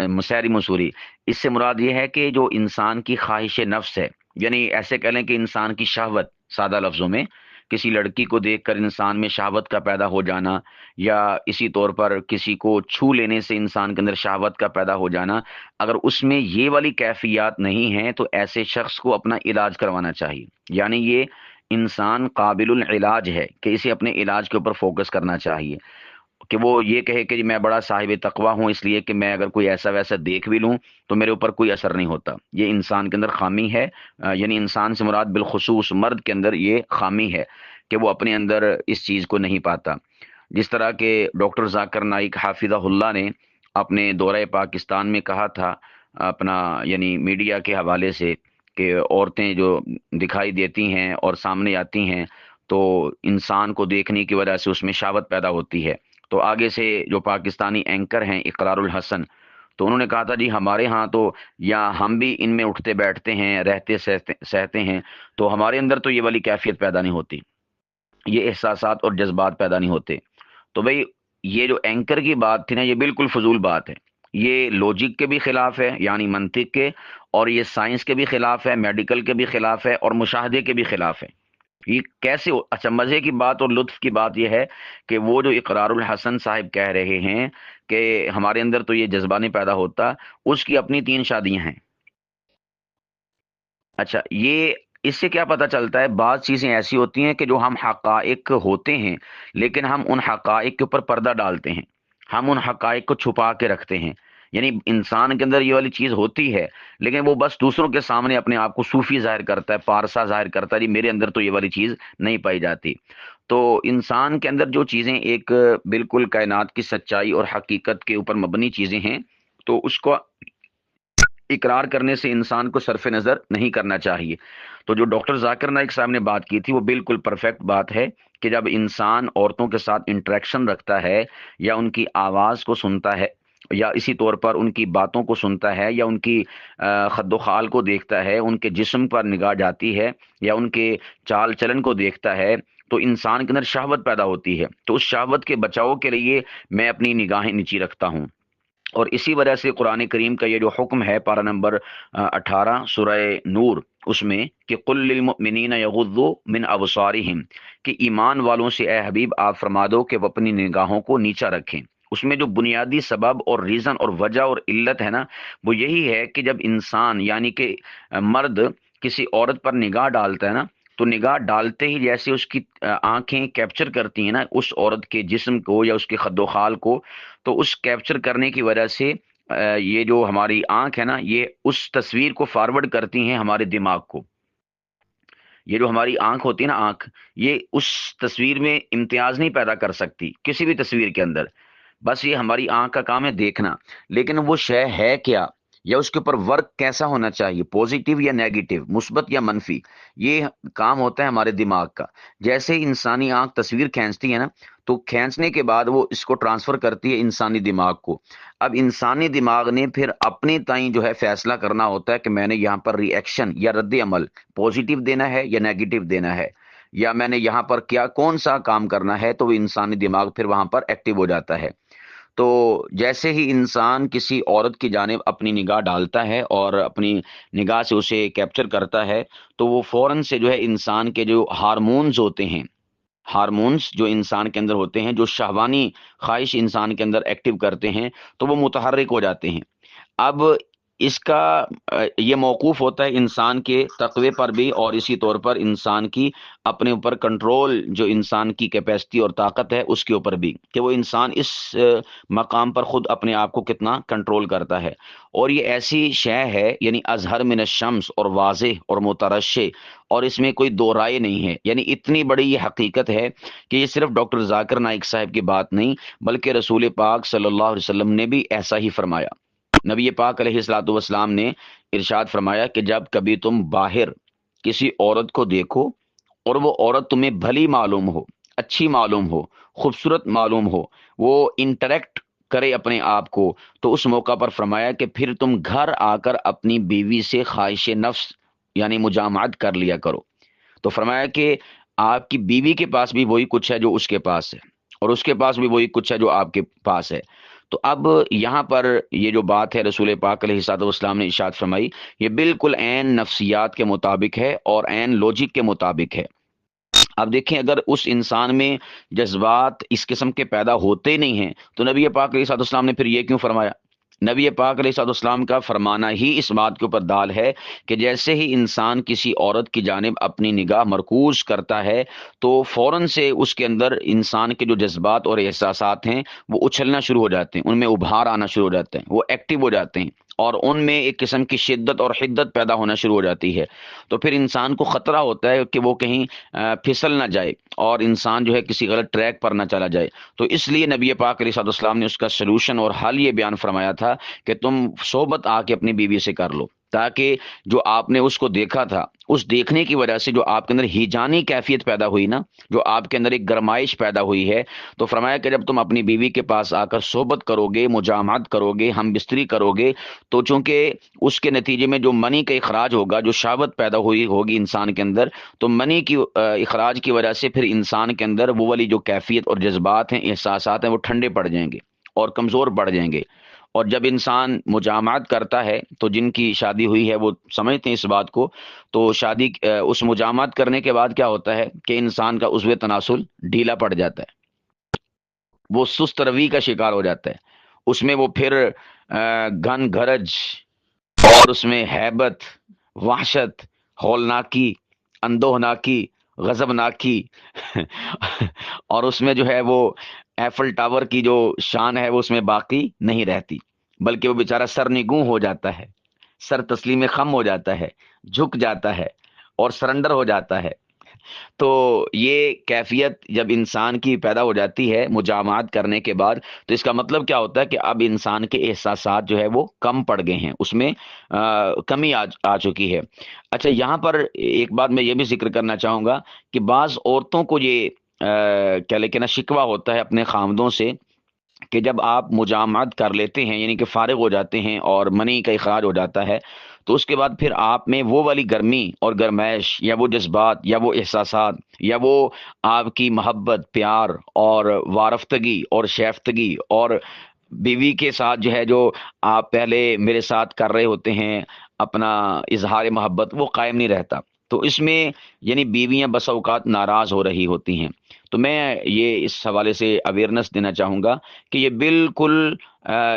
مسیری مسوری، اس سے مراد یہ ہے کہ جو انسان کی خواہش نفس ہے، یعنی ایسے کہہ لیں کہ انسان کی شہوت، سادہ لفظوں میں کسی لڑکی کو دیکھ کر انسان میں شہوت کا پیدا ہو جانا، یا اسی طور پر کسی کو چھو لینے سے انسان کے اندر شہوت کا پیدا ہو جانا، اگر اس میں یہ والی کیفیات نہیں ہیں تو ایسے شخص کو اپنا علاج کروانا چاہیے۔ یعنی یہ انسان قابل العلاج ہے کہ اسے اپنے علاج کے اوپر فوکس کرنا چاہیے۔ کہ وہ یہ کہے کہ جی میں بڑا صاحب تقوی ہوں، اس لیے کہ میں اگر کوئی ایسا ویسا دیکھ بھی لوں تو میرے اوپر کوئی اثر نہیں ہوتا. یہ انسان کے اندر خامی ہے. یعنی انسان سے مراد بالخصوص مرد کے اندر یہ خامی ہے کہ وہ اپنے اندر اس چیز کو نہیں پاتا. جس طرح کہ ڈاکٹر ذاکر نائک حافظہ اللہ نے اپنے دورہ پاکستان میں کہا تھا اپنا یعنی میڈیا کے حوالے سے کہ عورتیں جو دکھائی دیتی ہیں اور سامنے آتی ہیں تو انسان کو دیکھنے کی وجہ سے اس میں شہوت پیدا ہوتی ہے. تو آگے سے جو پاکستانی اینکر ہیں اقرار الحسن، تو انہوں نے کہا تھا جی ہمارے ہاں تو یا ہم بھی ان میں اٹھتے بیٹھتے ہیں، رہتے سہتے ہیں، تو ہمارے اندر تو یہ والی کیفیت پیدا نہیں ہوتی، یہ احساسات اور جذبات پیدا نہیں ہوتے. تو بھئی یہ جو اینکر کی بات تھی نا، یہ بالکل فضول بات ہے. یہ لوجک کے بھی خلاف ہے، یعنی منطق کے، اور یہ سائنس کے بھی خلاف ہے، میڈیکل کے بھی خلاف ہے، اور مشاہدے کے بھی خلاف ہے. یہ کیسے اچھا مزے کی بات اور لطف کی بات یہ ہے کہ وہ جو اقرار الحسن صاحب کہہ رہے ہیں کہ ہمارے اندر تو یہ جذبہ نہیں پیدا ہوتا، اس کی اپنی 3 شادیاں ہیں. اچھا یہ اس سے کیا پتہ چلتا ہے؟ بعض چیزیں ایسی ہوتی ہیں کہ جو ہم حقائق ہوتے ہیں لیکن ہم ان حقائق کے اوپر پردہ ڈالتے ہیں، ہم ان حقائق کو چھپا کے رکھتے ہیں. یعنی انسان کے اندر یہ والی چیز ہوتی ہے لیکن وہ بس دوسروں کے سامنے اپنے آپ کو صوفی ظاہر کرتا ہے، پارسا ظاہر کرتا ہے، جی میرے اندر تو یہ والی چیز نہیں پائی جاتی. تو انسان کے اندر جو چیزیں ایک بالکل کائنات کی سچائی اور حقیقت کے اوپر مبنی چیزیں ہیں تو اس کو اقرار کرنے سے انسان کو صرف نظر نہیں کرنا چاہیے. تو جو ڈاکٹر ذاکر نائک صاحب نے بات کی تھی وہ بالکل پرفیکٹ بات ہے کہ جب انسان عورتوں کے ساتھ انٹریکشن رکھتا ہے یا ان کی آواز کو سنتا ہے یا اسی طور پر ان کی باتوں کو سنتا ہے یا ان کی خد و خال کو دیکھتا ہے، ان کے جسم پر نگاہ جاتی ہے یا ان کے چال چلن کو دیکھتا ہے، تو انسان کے اندر شہوت پیدا ہوتی ہے. تو اس شہوت کے بچاؤ کے لیے میں اپنی نگاہیں نیچی رکھتا ہوں. اور اسی وجہ سے قرآن کریم کا یہ جو حکم ہے پارہ نمبر 18 سورہ نور، اس میں کہ قل للمؤمنین یغضوا من ابصارہم، کہ ایمان والوں سے اے حبیب آپ فرما دو کہ وہ اپنی نگاہوں کو نیچا رکھیں. اس میں جو بنیادی سبب اور ریزن اور وجہ اور علت ہے نا، وہ یہی ہے کہ جب انسان یعنی کہ مرد کسی عورت پر نگاہ ڈالتا ہے نا، تو نگاہ ڈالتے ہی جیسے اس کی آنکھیں کیپچر کرتی ہیں نا اس عورت کے جسم کو یا اس کے خد و خال کو، تو اس کیپچر کرنے کی وجہ سے یہ جو ہماری آنکھ ہے نا، یہ اس تصویر کو فارورڈ کرتی ہیں ہمارے دماغ کو. یہ جو ہماری آنکھ ہوتی ہے نا، آنکھ یہ اس تصویر میں امتیاز نہیں پیدا کر سکتی کسی بھی تصویر کے اندر، بس یہ ہماری آنکھ کا کام ہے دیکھنا. لیکن وہ شے ہے کیا یا اس کے اوپر ورک کیسا ہونا چاہیے، پوزیٹیو یا نیگیٹو، مثبت یا منفی، یہ کام ہوتا ہے ہمارے دماغ کا. جیسے ہی انسانی آنکھ تصویر کھینچتی ہے نا، تو کھینچنے کے بعد وہ اس کو ٹرانسفر کرتی ہے انسانی دماغ کو. اب انسانی دماغ نے پھر اپنے تئیں جو ہے فیصلہ کرنا ہوتا ہے کہ میں نے یہاں پر ری ایکشن یا رد عمل پوزیٹیو دینا ہے یا نیگیٹو دینا ہے، یا میں نے یہاں پر کیا کون سا کام کرنا ہے، تو وہ انسانی دماغ پھر وہاں پر ایکٹیو ہو جاتا ہے. تو جیسے ہی انسان کسی عورت کی جانب اپنی نگاہ ڈالتا ہے اور اپنی نگاہ سے اسے کیپچر کرتا ہے، تو وہ فوراً سے جو ہے انسان کے جو ہارمونز ہوتے ہیں، ہارمونز جو انسان کے اندر ہوتے ہیں، جو شہوانی خواہش انسان کے اندر ایکٹیو کرتے ہیں، تو وہ متحرک ہو جاتے ہیں. اب اس کا یہ موقوف ہوتا ہے انسان کے تقوی پر بھی، اور اسی طور پر انسان کی اپنے اوپر کنٹرول جو انسان کی کیپیسٹی اور طاقت ہے اس کے اوپر بھی، کہ وہ انسان اس مقام پر خود اپنے آپ کو کتنا کنٹرول کرتا ہے. اور یہ ایسی شے ہے یعنی اظہر من الشمس، اور واضح اور مترشح، اور اس میں کوئی دو رائے نہیں ہے. یعنی اتنی بڑی یہ حقیقت ہے کہ یہ صرف ڈاکٹر ذاکر نائک صاحب کی بات نہیں بلکہ رسول پاک صلی اللہ علیہ وسلم نے بھی ایسا ہی فرمایا. نبی پاک علیہ الصلوۃ والسلام نے ارشاد فرمایا کہ جب کبھی تم باہر کسی عورت کو دیکھو اور وہ عورت تمہیں بھلی معلوم ہو، اچھی معلوم ہو، خوبصورت معلوم ہو، وہ انٹریکٹ کرے اپنے آپ کو، تو اس موقع پر فرمایا کہ پھر تم گھر آ کر اپنی بیوی سے خواہش نفس یعنی مجامعت کر لیا کرو. تو فرمایا کہ آپ کی بیوی کے پاس بھی وہی کچھ ہے جو اس کے پاس ہے، اور اس کے پاس بھی وہی کچھ ہے جو آپ کے پاس ہے. تو اب یہاں پر یہ جو بات ہے رسول پاک علیہ الصلوۃ والسلام نے ارشاد فرمائی، یہ بالکل عین نفسیات کے مطابق ہے اور عین لوجک کے مطابق ہے. اب دیکھیں اگر اس انسان میں جذبات اس قسم کے پیدا ہوتے نہیں ہیں تو نبی پاک علیہ الصلوۃ والسلام نے پھر یہ کیوں فرمایا؟ نبی پاک علیہ الصلوۃ والسلام کا فرمانا ہی اس بات کے اوپر دال ہے کہ جیسے ہی انسان کسی عورت کی جانب اپنی نگاہ مرکوز کرتا ہے تو فوراً سے اس کے اندر انسان کے جو جذبات اور احساسات ہیں وہ اچھلنا شروع ہو جاتے ہیں، ان میں ابھار آنا شروع ہو جاتے ہیں، وہ ایکٹیو ہو جاتے ہیں، اور ان میں ایک قسم کی شدت اور حدت پیدا ہونا شروع ہو جاتی ہے۔ تو پھر انسان کو خطرہ ہوتا ہے کہ وہ کہیں پھسل نہ جائے اور انسان جو ہے کسی غلط ٹریک پر نہ چلا جائے۔ تو اس لیے نبی پاک علیہ الصلوۃ والسلام نے اس کا سلوشن اور حل یہ بیان فرمایا تھا کہ تم صحبت آ کے اپنی بیوی سے کر لو، تاکہ جو آپ نے اس کو دیکھا تھا، اس دیکھنے کی وجہ سے جو آپ کے اندر ہیجانی کیفیت پیدا ہوئی نا، جو آپ کے اندر ایک گرمائش پیدا ہوئی ہے، تو فرمایا کہ جب تم اپنی بیوی کے پاس آ کر صحبت کرو گے، مجامعت کرو گے، ہم بستری کرو گے، تو چونکہ اس کے نتیجے میں جو منی کا اخراج ہوگا، جو شہوت پیدا ہوئی ہوگی انسان کے اندر، تو منی کی اخراج کی وجہ سے پھر انسان کے اندر وہ والی جو کیفیت اور جذبات ہیں، احساسات ہیں، وہ ٹھنڈے پڑ جائیں گے اور کمزور پڑ جائیں گے۔ اور جب انسان مجامعت کرتا ہے تو جن کی شادی ہوئی ہے وہ سمجھتے ہیں اس بات کو، تو شادی اس مجامعت کرنے کے بعد کیا ہوتا ہے کہ انسان کا عضو تناسل ڈھیلا پڑ جاتا ہے، وہ سست روی کا شکار ہو جاتا ہے، اس میں وہ پھر گھن گھرج اور اس میں ہیبت، وحشت، ہولناکی، اندوہناکی، غضبناکی اور اس میں جو ہے وہ ایفل ٹاور کی جو شان ہے وہ اس میں باقی نہیں رہتی، بلکہ وہ بیچارہ سرنگوں ہو جاتا ہے، سر تسلیم خم ہو جاتا ہے، جھک جاتا ہے اور سرنڈر ہو جاتا ہے۔ تو یہ کیفیت جب انسان کی پیدا ہو جاتی ہے مجامعات کرنے کے بعد، تو اس کا مطلب کیا ہوتا ہے کہ اب انسان کے احساسات جو ہے وہ کم پڑ گئے ہیں، اس میں کمی آ چکی ہے۔ اچھا، یہاں پر ایک بات میں یہ بھی ذکر کرنا چاہوں گا کہ بعض عورتوں کو یہ کیا لیکن شکوہ ہوتا ہے اپنے خامدوں سے کہ جب آپ مجامعت کر لیتے ہیں، یعنی کہ فارغ ہو جاتے ہیں اور منی کا اخراج ہو جاتا ہے، تو اس کے بعد پھر آپ میں وہ والی گرمی اور گرمائش یا وہ جذبات یا وہ احساسات یا وہ آپ کی محبت، پیار اور وارفتگی اور شیفتگی اور بیوی کے ساتھ جو ہے جو آپ پہلے میرے ساتھ کر رہے ہوتے ہیں اپنا اظہار محبت، وہ قائم نہیں رہتا۔ تو اس میں یعنی بیویاں بس اوقات ناراض ہو رہی ہوتی ہیں۔ تو میں یہ اس حوالے سے اویئرنیس دینا چاہوں گا کہ یہ بالکل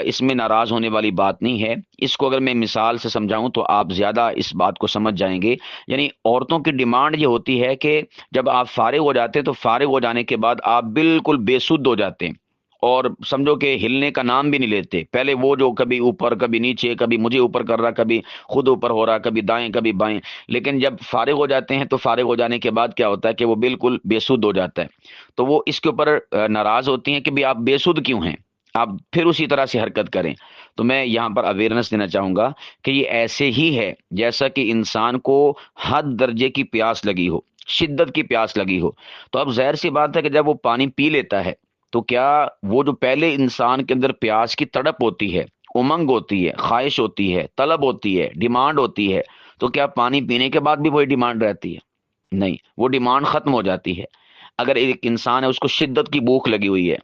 اس میں ناراض ہونے والی بات نہیں ہے۔ اس کو اگر میں مثال سے سمجھاؤں تو آپ زیادہ اس بات کو سمجھ جائیں گے۔ یعنی عورتوں کی ڈیمانڈ یہ ہوتی ہے کہ جب آپ فارغ ہو جاتے ہیں تو فارغ ہو جانے کے بعد آپ بالکل بے سدھ ہو جاتے ہیں اور سمجھو کہ ہلنے کا نام بھی نہیں لیتے۔ پہلے وہ جو کبھی اوپر کبھی نیچے، کبھی مجھے اوپر کر رہا، کبھی خود اوپر ہو رہا، کبھی دائیں کبھی بائیں، لیکن جب فارغ ہو جاتے ہیں تو فارغ ہو جانے کے بعد کیا ہوتا ہے کہ وہ بالکل بے سدھ ہو جاتا ہے۔ تو وہ اس کے اوپر ناراض ہوتی ہیں کہ بھی آپ بے سدھ کیوں ہیں، آپ پھر اسی طرح سے حرکت کریں۔ تو میں یہاں پر اویئرنیس دینا چاہوں گا کہ یہ ایسے ہی ہے جیسا کہ انسان کو حد درجے کی پیاس لگی ہو، شدت کی پیاس لگی ہو، تو اب ظاہر سی بات ہے کہ جب وہ پانی پی لیتا ہے تو کیا وہ جو پہلے انسان کے اندر پیاس کی تڑپ ہوتی ہے، امنگ ہوتی ہے، خواہش ہوتی ہے، طلب ہوتی ہے، ڈیمانڈ ہوتی ہے، تو کیا پانی پینے کے بعد بھی وہی ڈیمانڈ رہتی ہے؟ نہیں، وہ ڈیمانڈ ختم ہو جاتی ہے۔ اگر ایک انسان ہے، اس کو شدت کی بھوک لگی ہوئی ہے،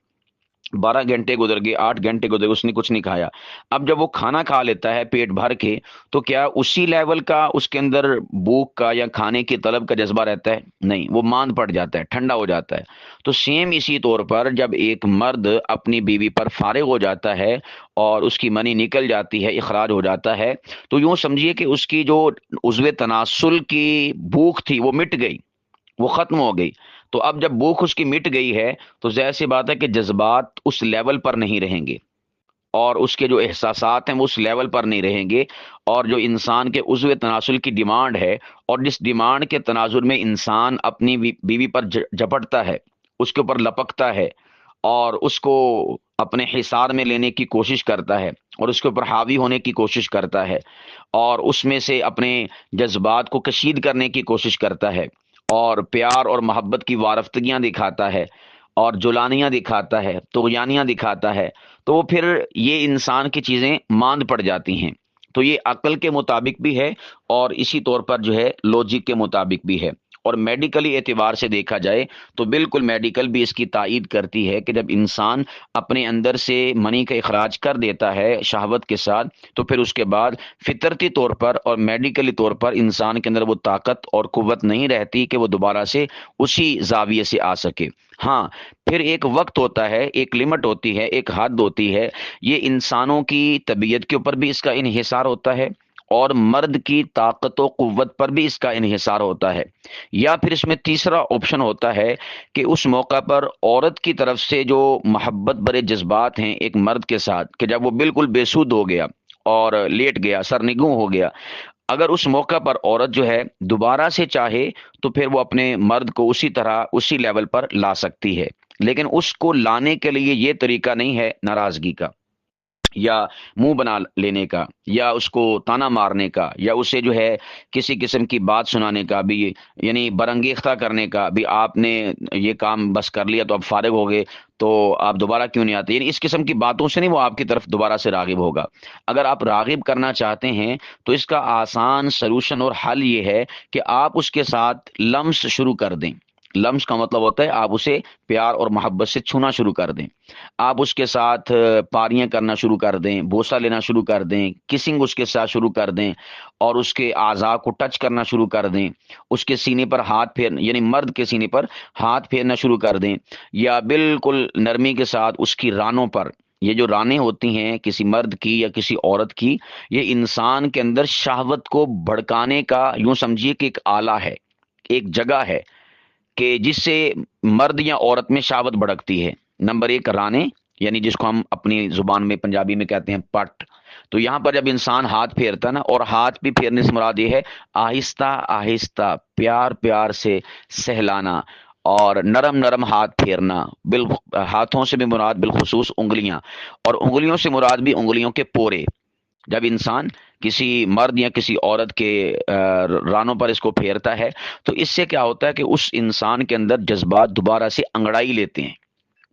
12 گھنٹے گزر گئے، 8 گھنٹے گزر گئے، اس نے کچھ نہیں کھایا، اب جب وہ کھانا کھا لیتا ہے پیٹ بھر کے، تو کیا اسی لیول کا اس کے اندر بھوک کا یا کھانے کی طلب کا جذبہ رہتا ہے؟ نہیں، وہ ماند پڑ جاتا ہے، ٹھنڈا ہو جاتا ہے۔ تو سیم اسی طور پر جب ایک مرد اپنی بیوی پر فارغ ہو جاتا ہے اور اس کی منی نکل جاتی ہے، اخراج ہو جاتا ہے، تو یوں سمجھیے کہ اس کی جو عضو تناسل کی بھوک تھی وہ مٹ گئی، وہ ختم ہو گئی۔ تو اب جب بھوک اس کی مٹ گئی ہے تو ظاہر سی بات ہے کہ جذبات اس لیول پر نہیں رہیں گے اور اس کے جو احساسات ہیں وہ اس لیول پر نہیں رہیں گے، اور جو انسان کے عضو تناسل کی ڈیمانڈ ہے اور جس ڈیمانڈ کے تناظر میں انسان اپنی بیوی پر جھپٹتا ہے، اس کے اوپر لپکتا ہے اور اس کو اپنے حصار میں لینے کی کوشش کرتا ہے اور اس کے اوپر حاوی ہونے کی کوشش کرتا ہے اور اس میں سے اپنے جذبات کو کشید کرنے کی کوشش کرتا ہے اور پیار اور محبت کی وارفتگیاں دکھاتا ہے اور جلانیاں دکھاتا ہے، طغیانیاں دکھاتا ہے، تو وہ پھر یہ انسان کی چیزیں ماند پڑ جاتی ہیں۔ تو یہ عقل کے مطابق بھی ہے اور اسی طور پر جو ہے لوجک کے مطابق بھی ہے۔ اور میڈیکلی اعتبار سے دیکھا جائے تو بالکل میڈیکل بھی اس کی تائید کرتی ہے کہ جب انسان اپنے اندر سے منی کا اخراج کر دیتا ہے شہوت کے ساتھ، تو پھر اس کے بعد فطرتی طور پر اور میڈیکلی طور پر انسان کے اندر وہ طاقت اور قوت نہیں رہتی کہ وہ دوبارہ سے اسی زاویے سے آ سکے۔ ہاں، پھر ایک وقت ہوتا ہے، ایک لمٹ ہوتی ہے، ایک حد ہوتی ہے، یہ انسانوں کی طبیعت کے اوپر بھی اس کا انحصار ہوتا ہے، اور مرد کی طاقت و قوت پر بھی اس کا انحصار ہوتا ہے۔ یا پھر اس میں تیسرا آپشن ہوتا ہے کہ اس موقع پر عورت کی طرف سے جو محبت برے جذبات ہیں ایک مرد کے ساتھ، کہ جب وہ بالکل بے سود ہو گیا اور لیٹ گیا، سرنگوں ہو گیا، اگر اس موقع پر عورت جو ہے دوبارہ سے چاہے تو پھر وہ اپنے مرد کو اسی طرح اسی لیول پر لا سکتی ہے، لیکن اس کو لانے کے لیے یہ طریقہ نہیں ہے ناراضگی کا، یا منہ بنا لینے کا، یا اس کو تانا مارنے کا، یا اسے جو ہے کسی قسم کی بات سنانے کا بھی، یعنی برانگیختہ کرنے کا بھی، آپ نے یہ کام بس کر لیا تو اب فارغ ہو گئے تو آپ دوبارہ کیوں نہیں آتے، یعنی اس قسم کی باتوں سے نہیں وہ آپ کی طرف دوبارہ سے راغب ہوگا۔ اگر آپ راغب کرنا چاہتے ہیں تو اس کا آسان سلوشن اور حل یہ ہے کہ آپ اس کے ساتھ لمس شروع کر دیں۔ لمس کا مطلب ہوتا ہے آپ اسے پیار اور محبت سے چھونا شروع کر دیں، آپ اس کے ساتھ پاریاں کرنا شروع کر دیں، بوسہ لینا شروع کر دیں، کسنگ اس کے ساتھ شروع کر دیں، اور اس کے اعضاء کو ٹچ کرنا شروع کر دیں، اس کے سینے پر ہاتھ پھیر، یعنی مرد کے سینے پر ہاتھ پھیرنا شروع کر دیں، یا بالکل نرمی کے ساتھ اس کی رانوں پر، یہ جو رانیں ہوتی ہیں کسی مرد کی یا کسی عورت کی، یہ انسان کے اندر شہوت کو بھڑکانے کا یوں سمجھیے کہ ایک آلہ ہے، ایک جگہ ہے کہ جس سے مرد یا عورت میں شہوت بھڑکتی ہے۔ نمبر ایک رانے، یعنی جس کو ہم اپنی زبان میں پنجابی میں کہتے ہیں پٹ۔ تو یہاں پر جب انسان ہاتھ پھیرتا نا، اور ہاتھ بھی پھیرنے سے مراد یہ ہے آہستہ آہستہ پیار پیار سے سہلانا اور نرم نرم ہاتھ پھیرنا، ہاتھوں سے بھی مراد بالخصوص انگلیاں، اور انگلیوں سے مراد بھی انگلیوں کے پورے۔ جب انسان کسی مرد یا کسی عورت کے رانوں پر اس کو پھیرتا ہے تو اس سے کیا ہوتا ہے کہ اس انسان کے اندر جذبات دوبارہ سے انگڑائی لیتے ہیں،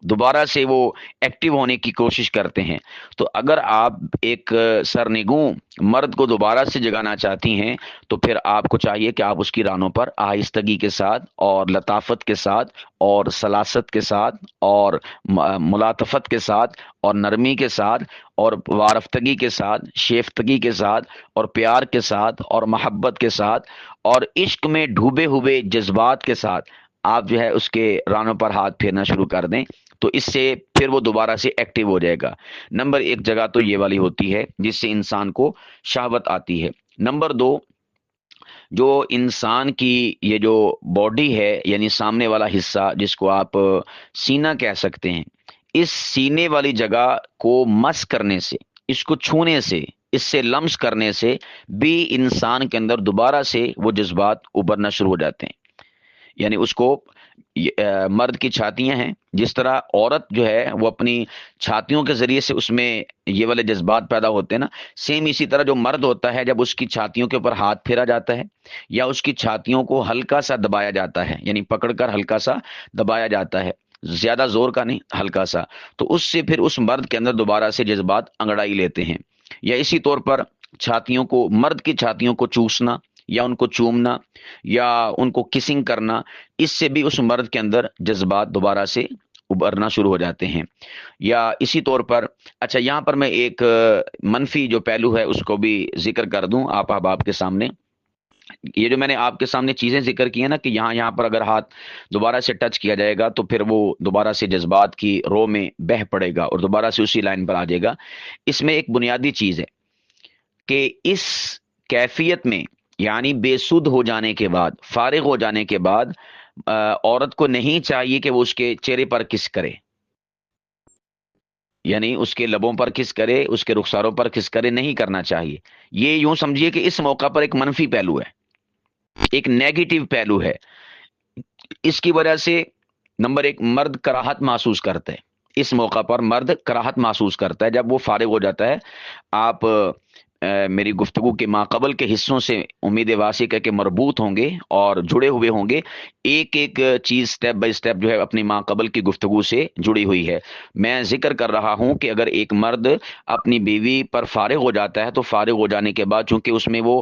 دوبارہ سے وہ ایکٹیو ہونے کی کوشش کرتے ہیں۔ تو اگر آپ ایک سرنگوں مرد کو دوبارہ سے جگانا چاہتی ہیں تو پھر آپ کو چاہیے کہ آپ اس کی رانوں پر آہستگی کے ساتھ اور لطافت کے ساتھ اور سلاست کے ساتھ اور ملاطفت کے ساتھ اور نرمی کے ساتھ اور وارفتگی کے ساتھ، شیفتگی کے ساتھ اور پیار کے ساتھ اور محبت کے ساتھ اور عشق میں ڈوبے ہوئے جذبات کے ساتھ آپ جو ہے اس کے رانوں پر ہاتھ پھیرنا شروع کر دیں، تو اس سے پھر وہ دوبارہ سے ایکٹیو ہو جائے گا۔ نمبر ایک جگہ تو یہ والی ہوتی ہے جس سے انسان کو شہوت آتی ہے۔ نمبر دو، جو انسان کی یہ جو باڈی ہے، یعنی سامنے والا حصہ جس کو آپ سینہ کہہ سکتے ہیں، اس سینے والی جگہ کو مس کرنے سے، اس کو چھونے سے، اس سے لمس کرنے سے بھی انسان کے اندر دوبارہ سے وہ جذبات ابھرنا شروع ہو جاتے ہیں۔ یعنی اس کو مرد کی چھاتیاں ہیں، جس طرح عورت جو ہے وہ اپنی چھاتیوں کے ذریعے سے اس میں یہ والے جذبات پیدا ہوتے ہیں نا، سیم اسی طرح جو مرد ہوتا ہے جب اس کی چھاتیوں کے اوپر ہاتھ پھیرا جاتا ہے یا اس کی چھاتیوں کو ہلکا سا دبایا جاتا ہے، یعنی پکڑ کر ہلکا سا دبایا جاتا ہے، زیادہ زور کا نہیں، ہلکا سا، تو اس سے پھر اس مرد کے اندر دوبارہ سے جذبات انگڑائی لیتے ہیں۔ یا اسی طور پر چھاتیوں کو، مرد کی چھاتیوں کو چوسنا یا ان کو چومنا یا ان کو کسنگ کرنا، اس سے بھی اس مرد کے اندر جذبات دوبارہ سے ابھرنا شروع ہو جاتے ہیں۔ یا اسی طور پر، اچھا یہاں پر میں ایک منفی جو پہلو ہے اس کو بھی ذکر کر دوں آپ احباب کے سامنے۔ یہ جو میں نے آپ کے سامنے چیزیں ذکر کی ہیں نا کہ یہاں پر اگر ہاتھ دوبارہ سے ٹچ کیا جائے گا تو پھر وہ دوبارہ سے جذبات کی رو میں بہہ پڑے گا اور دوبارہ سے اسی لائن پر آ جائے گا۔ اس میں ایک بنیادی چیز ہے کہ اس کیفیت میں، یعنی بے سود ہو جانے کے بعد، فارغ ہو جانے کے بعد، عورت کو نہیں چاہیے کہ وہ اس کے چہرے پر کس کرے، یعنی اس کے لبوں پر کس کرے، اس کے رخساروں پر کس کرے، نہیں کرنا چاہیے۔ یہ یوں سمجھیے کہ اس موقع پر ایک منفی پہلو ہے، ایک نیگیٹو پہلو ہے۔ اس کی وجہ سے نمبر ایک، مرد کراہت محسوس کرتا ہے، اس موقع پر مرد کراہت محسوس کرتا ہے جب وہ فارغ ہو جاتا ہے۔ آپ میری گفتگو کے ماقبل کے حصوں سے امید واسع ہے کہ مربوط ہوں گے اور جڑے ہوئے ہوں گے، ایک ایک چیز سٹیپ بائی سٹیپ جو ہے اپنی ماقبل کی گفتگو سے جڑی ہوئی ہے۔ میں ذکر کر رہا ہوں کہ اگر ایک مرد اپنی بیوی پر فارغ ہو جاتا ہے تو فارغ ہو جانے کے بعد چونکہ اس میں وہ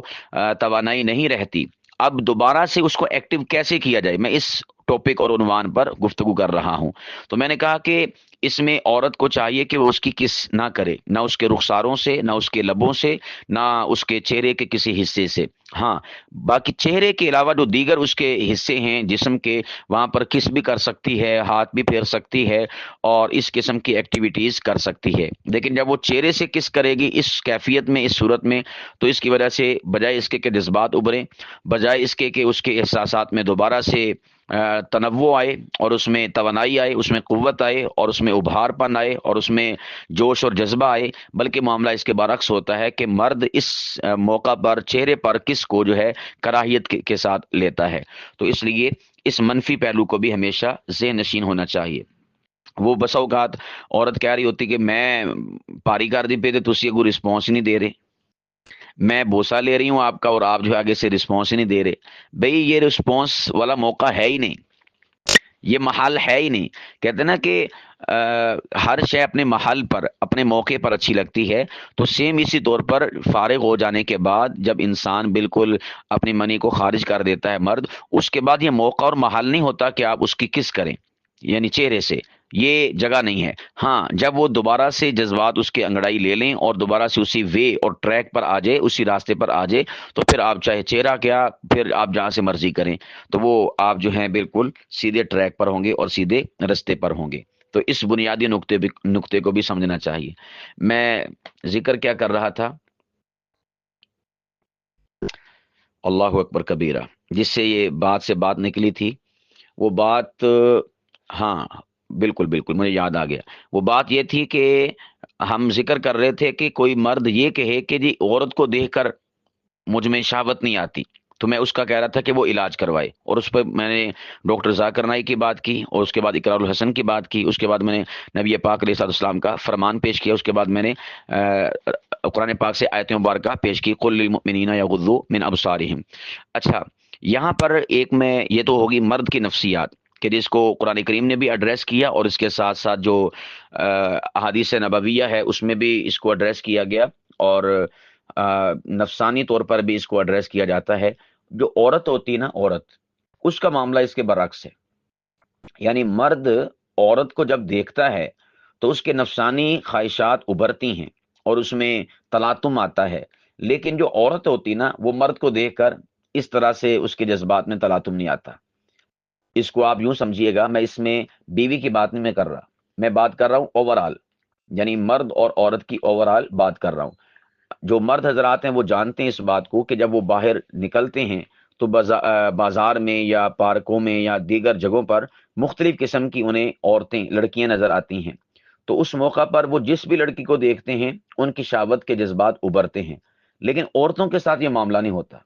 توانائی نہیں رہتی، اب دوبارہ سے اس کو ایکٹیو کیسے کیا جائے، میں اس ٹاپک اور عنوان پر گفتگو کر رہا ہوں۔ تو میں نے کہا کہ اس میں عورت کو چاہیے کہ وہ اس کی کس نہ کرے، نہ اس کے رخساروں سے، نہ اس کے لبوں سے، نہ اس کے چہرے کے کسی حصے سے۔ ہاں، باقی چہرے کے علاوہ جو دیگر اس کے حصے ہیں جسم کے، وہاں پر کس بھی کر سکتی ہے، ہاتھ بھی پھیر سکتی ہے اور اس قسم کی ایکٹیویٹیز کر سکتی ہے۔ لیکن جب وہ چہرے سے کس کرے گی اس کیفیت میں، اس صورت میں، تو اس کی وجہ سے بجائے اس کے کہ جذبات ابھریں، بجائے اس کے کہ اس کے احساسات میں دوبارہ سے تنوع آئے اور اس میں توانائی آئے، اس میں قوت آئے اور اس میں ابھار پن آئے اور اس میں جوش اور جذبہ آئے، بلکہ معاملہ اس کے برعکس ہوتا ہے کہ مرد اس موقع پر چہرے پر کس کو جو ہے کراہیت کے ساتھ لیتا ہے۔ تو اس لیے اس منفی پہلو کو بھی ہمیشہ ذہن نشین ہونا چاہیے۔ وہ بسا اوقات عورت کہہ رہی ہوتی کہ میں پاری کر دی پہ تو تسی کوئی رسپانس ہی نہیں دے رہے، میں بوسا لے رہی ہوں آپ کا اور آپ جو ہے آگے سے رسپانس ہی نہیں دے رہے۔ بھئی یہ رسپانس والا موقع ہے ہی نہیں، یہ محل ہے ہی نہیں۔ کہتے ہیں نا کہ ہر شے اپنے محل پر، اپنے موقع پر اچھی لگتی ہے، تو سیم اسی طور پر فارغ ہو جانے کے بعد جب انسان بالکل اپنی منی کو خارج کر دیتا ہے مرد، اس کے بعد یہ موقع اور محل نہیں ہوتا کہ آپ اس کی کس کریں، یعنی چہرے سے، یہ جگہ نہیں ہے۔ ہاں، جب وہ دوبارہ سے جذبات اس کے انگڑائی لے لیں اور دوبارہ سے اسی وے اور ٹریک پر آ جائے، اسی راستے پر آ جائے، تو پھر آپ چاہے چہرہ کیا، پھر آپ جہاں سے مرضی کریں، تو وہ آپ جو ہیں بالکل سیدھے ٹریک پر ہوں گے اور سیدھے رستے پر ہوں گے۔ تو اس بنیادی نقطے کو بھی سمجھنا چاہیے۔ میں ذکر کیا کر رہا تھا، اللہ اکبر کبیرہ، جس سے یہ بات سے بات نکلی تھی، وہ بات، ہاں بالکل بالکل مجھے یاد آ گیا۔ وہ بات یہ تھی کہ ہم ذکر کر رہے تھے کہ کوئی مرد یہ کہے کہ جی عورت کو دیکھ کر مجھ میں شہوت نہیں آتی، تو میں اس کا کہہ رہا تھا کہ وہ علاج کروائے، اور اس پہ میں نے ڈاکٹر ذاکر نائی کی بات کی، اور اس کے بعد اقرار الحسن کی بات کی، اس کے بعد میں نے نبی پاک علیہ الصلوۃ والسلام کا فرمان پیش کیا، اس کے بعد میں نے قرآن پاک سے آیت مبارکہ پیش کی، قل للمؤمنین یغضوا من ابصارہم۔ اچھا، یہاں پر ایک میں یہ تو ہوگی مرد کی نفسیات کہ جس کو قرآن کریم نے بھی ایڈریس کیا، اور اس کے ساتھ ساتھ جو احادیث نبویہ ہے اس میں بھی اس کو ایڈریس کیا گیا، اور نفسانی طور پر بھی اس کو ایڈریس کیا جاتا ہے۔ جو عورت ہوتی ہے نا، عورت، اس کا معاملہ اس کے برعکس ہے۔ یعنی مرد عورت کو جب دیکھتا ہے تو اس کے نفسانی خواہشات ابھرتی ہیں اور اس میں تلاطم آتا ہے، لیکن جو عورت ہوتی نا، وہ مرد کو دیکھ کر اس طرح سے اس کے جذبات میں تلاطم نہیں آتا۔ اس کو آپ یوں سمجھیے گا، میں اس میں بیوی کی بات نہیں میں کر رہا، میں بات کر رہا ہوں اوور آل، یعنی مرد اور عورت کی اوور آل بات کر رہا ہوں۔ جو مرد حضرات ہیں وہ جانتے ہیں اس بات کو کہ جب وہ باہر نکلتے ہیں تو بازار میں یا پارکوں میں یا دیگر جگہوں پر مختلف قسم کی انہیں عورتیں، لڑکیاں نظر آتی ہیں، تو اس موقع پر وہ جس بھی لڑکی کو دیکھتے ہیں ان کی شہوت کے جذبات ابھرتے ہیں۔ لیکن عورتوں کے ساتھ یہ معاملہ نہیں ہوتا،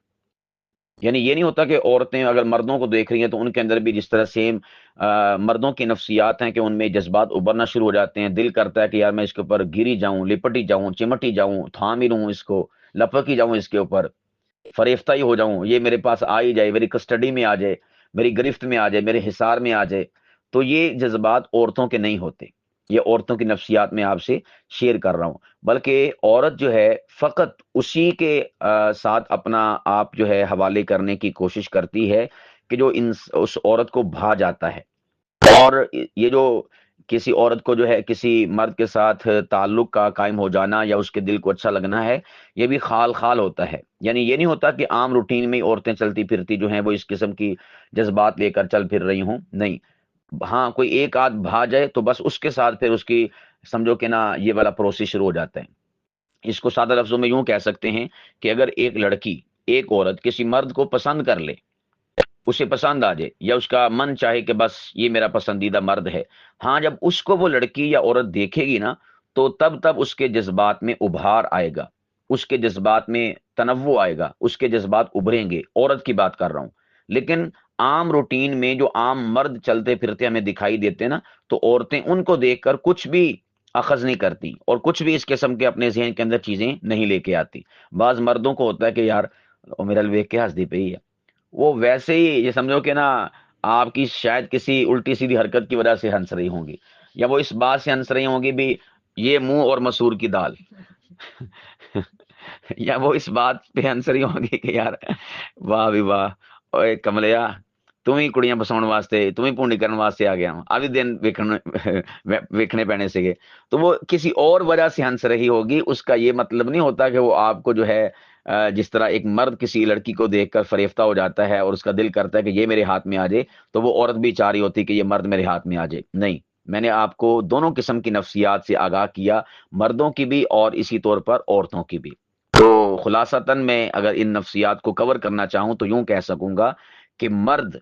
یعنی یہ نہیں ہوتا کہ عورتیں اگر مردوں کو دیکھ رہی ہیں تو ان کے اندر بھی جس طرح سیم مردوں کی نفسیات ہیں کہ ان میں جذبات ابھرنا شروع ہو جاتے ہیں، دل کرتا ہے کہ یار میں اس کے اوپر گری جاؤں، لپٹی جاؤں، چمٹی جاؤں، تھام ہی لوں اس کو، لپک ہی جاؤں اس کے اوپر، فریفتہ ہی ہو جاؤں، یہ میرے پاس آ ہی جائے، میری کسٹڈی میں آ جائے، میری گرفت میں آ جائے، میرے حصار میں آ جائے۔ تو یہ جذبات عورتوں کے نہیں ہوتے، یہ عورتوں کی نفسیات میں آپ سے شیئر کر رہا ہوں۔ بلکہ عورت جو ہے فقط اسی کے ساتھ اپنا آپ جو ہے حوالے کرنے کی کوشش کرتی ہے کہ جو اس عورت کو بھا جاتا ہے، اور یہ جو کسی عورت کو جو ہے کسی مرد کے ساتھ تعلق کا قائم ہو جانا یا اس کے دل کو اچھا لگنا ہے، یہ بھی خال خال ہوتا ہے۔ یعنی یہ نہیں ہوتا کہ عام روٹین میں عورتیں چلتی پھرتی جو ہیں وہ اس قسم کی جذبات لے کر چل پھر رہی ہوں، نہیں۔ ہاں، کوئی ایک آدھ بھا جائے تو بس اس کے ساتھ پھر اس کی سمجھو کہ نا یہ والا پروسیس شروع ہو جاتا ہے۔ اس کو سادہ لفظوں میں یوں کہہ سکتے ہیں کہ اگر ایک لڑکی، ایک عورت کسی مرد کو پسند کر لے، اسے پسند آ جائے یا اس کا من چاہے کہ بس یہ میرا پسندیدہ مرد ہے، ہاں جب اس کو وہ لڑکی یا عورت دیکھے گی نا تو تب اس کے جذبات میں ابھار آئے گا، اس کے جذبات میں تنوع آئے گا، اس کے جذبات ابھریں گے۔ عورت کی بات کر رہا ہوں۔ لیکن عام روٹین میں جو عام مرد چلتے پھرتے ہمیں دکھائی دیتے نا، تو عورتیں ان کو دیکھ کر کچھ بھی اخذ نہیں کرتی اور کچھ بھی اس قسم کے اپنے ذہن کے اندر چیزیں نہیں لے کے آتی۔ بعض مردوں کو ہوتا ہے کہ یار او میرا ویک کے ہنس دی پئی ہے، وہ ویسے ہی یہ سمجھو کہ نا آپ کی شاید کسی الٹی سیدھی حرکت کی وجہ سے ہنس رہی ہوں گی، یا وہ اس بات سے ہنس رہی ہوں گی بھی یہ منہ اور مسور کی دال یا وہ اس بات پہ آنسر ہی ہوں گے کہ یار واہ بھی واہ، اوے کملیا تم ہی کڑیاں بساؤن واسطے، تم ہی پونڈی کرنے واسطے آ گیا ہوں ابھی دن ویکھنے پینے سے، تو وہ کسی اور وجہ سے ہنس رہی ہوگی۔ اس کا یہ مطلب نہیں ہوتا کہ وہ آپ کو جو ہے جس طرح ایک مرد کسی لڑکی کو دیکھ کر فریفتہ ہو جاتا ہے اور اس کا دل کرتا ہے کہ یہ میرے ہاتھ میں آ جائے، تو وہ عورت بھی چاہ رہی ہوتی کہ یہ مرد میرے ہاتھ میں آ جائے۔ نہیں، میں نے آپ کو دونوں قسم کی نفسیات سے آگاہ کیا، مردوں کی بھی اور اسی طور پر عورتوں کی بھی۔ تو خلاصتاً میں اگر ان نفسیات کو کور کرنا چاہوں تو یوں کہہ سکوں گا کہ مرد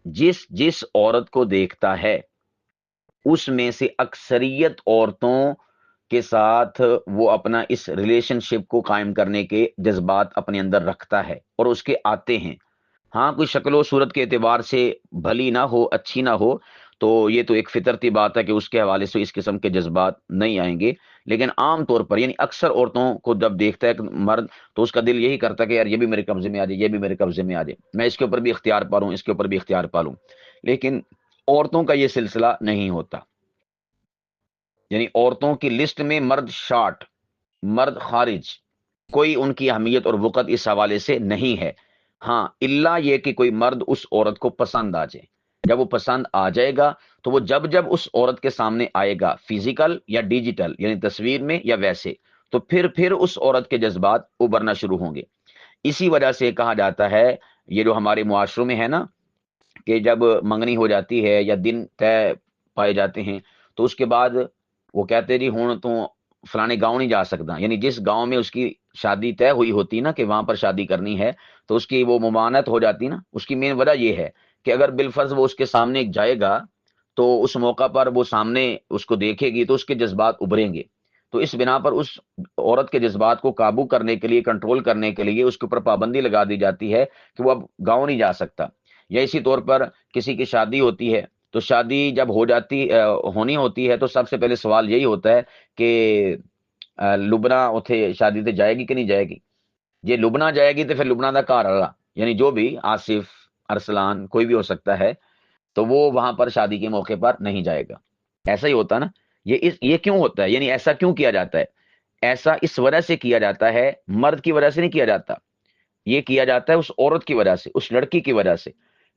جس جس عورت کو دیکھتا ہے اس میں سے اکثریت عورتوں کے ساتھ وہ اپنا اس ریلیشن شپ کو قائم کرنے کے جذبات اپنے اندر رکھتا ہے اور اس کے آتے ہیں۔ ہاں کوئی شکل و صورت کے اعتبار سے بھلی نہ ہو، اچھی نہ ہو، تو یہ تو ایک فطرتی بات ہے کہ اس کے حوالے سے اس قسم کے جذبات نہیں آئیں گے، لیکن عام طور پر یعنی اکثر عورتوں کو جب دیکھتا ہے کہ مرد، تو اس کا دل یہی کرتا ہے کہ یار یہ بھی میرے قبضے میں آ جائے، یہ بھی میرے قبضے میں آ جائے، میں اس کے اوپر بھی اختیار پالوں، اس کے اوپر بھی اختیار پالوں۔ لیکن عورتوں کا یہ سلسلہ نہیں ہوتا، یعنی عورتوں کی لسٹ میں مرد شارٹ، مرد خارج، کوئی ان کی اہمیت اور وقت اس حوالے سے نہیں ہے۔ ہاں الا یہ کہ کوئی مرد اس عورت کو پسند آ جائے، جب وہ پسند آ جائے گا تو وہ جب جب اس عورت کے سامنے آئے گا، فزیکل یا ڈیجیٹل یعنی تصویر میں یا ویسے، تو پھر اس عورت کے جذبات ابھرنا شروع ہوں گے۔ اسی وجہ سے کہا جاتا ہے، یہ جو ہمارے معاشروں میں ہے نا، کہ جب منگنی ہو جاتی ہے یا دن طے پائے جاتے ہیں تو اس کے بعد وہ کہتے جی ہوں تو فلانے گاؤں نہیں جا سکتا، یعنی جس گاؤں میں اس کی شادی طے ہوئی ہوتی نا کہ وہاں پر شادی کرنی ہے، تو اس کی وہ ممانعت ہو جاتی نا۔ اس کی مین وجہ یہ ہے کہ اگر بالفرض وہ اس کے سامنے جائے گا تو اس موقع پر وہ سامنے اس کو دیکھے گی تو اس کے جذبات ابھریں گے، تو اس بنا پر اس عورت کے جذبات کو قابو کرنے کے لیے، کنٹرول کرنے کے لیے اس کے اوپر پابندی لگا دی جاتی ہے کہ وہ اب گاؤں نہیں جا سکتا۔ یا اسی طور پر کسی کی شادی ہوتی ہے، تو شادی جب ہونی ہوتی ہے تو سب سے پہلے سوال یہی ہوتا ہے کہ لبنا اتھے شادی تے جائے گی کہ نہیں جائے گی؟ جی لبنا جائے گی تو پھر لبنا دا گھر والا، یعنی جو بھی آصف، ارسلان، کوئی بھی ہو سکتا ہے، تو وہ وہاں پر شادی کے موقع پر نہیں جائے گا۔ ایسا ہی ہوتا نا، یہ کیوں ہوتا ہے، یعنی ایسا کیوں کیا جاتا ہے؟ ایسا اس وجہ سے کیا جاتا ہے، مرد کی وجہ سے نہیں کیا جاتا، یہ کیا جاتا ہے اس عورت کی وجہ سے، اس لڑکی کی وجہ سے،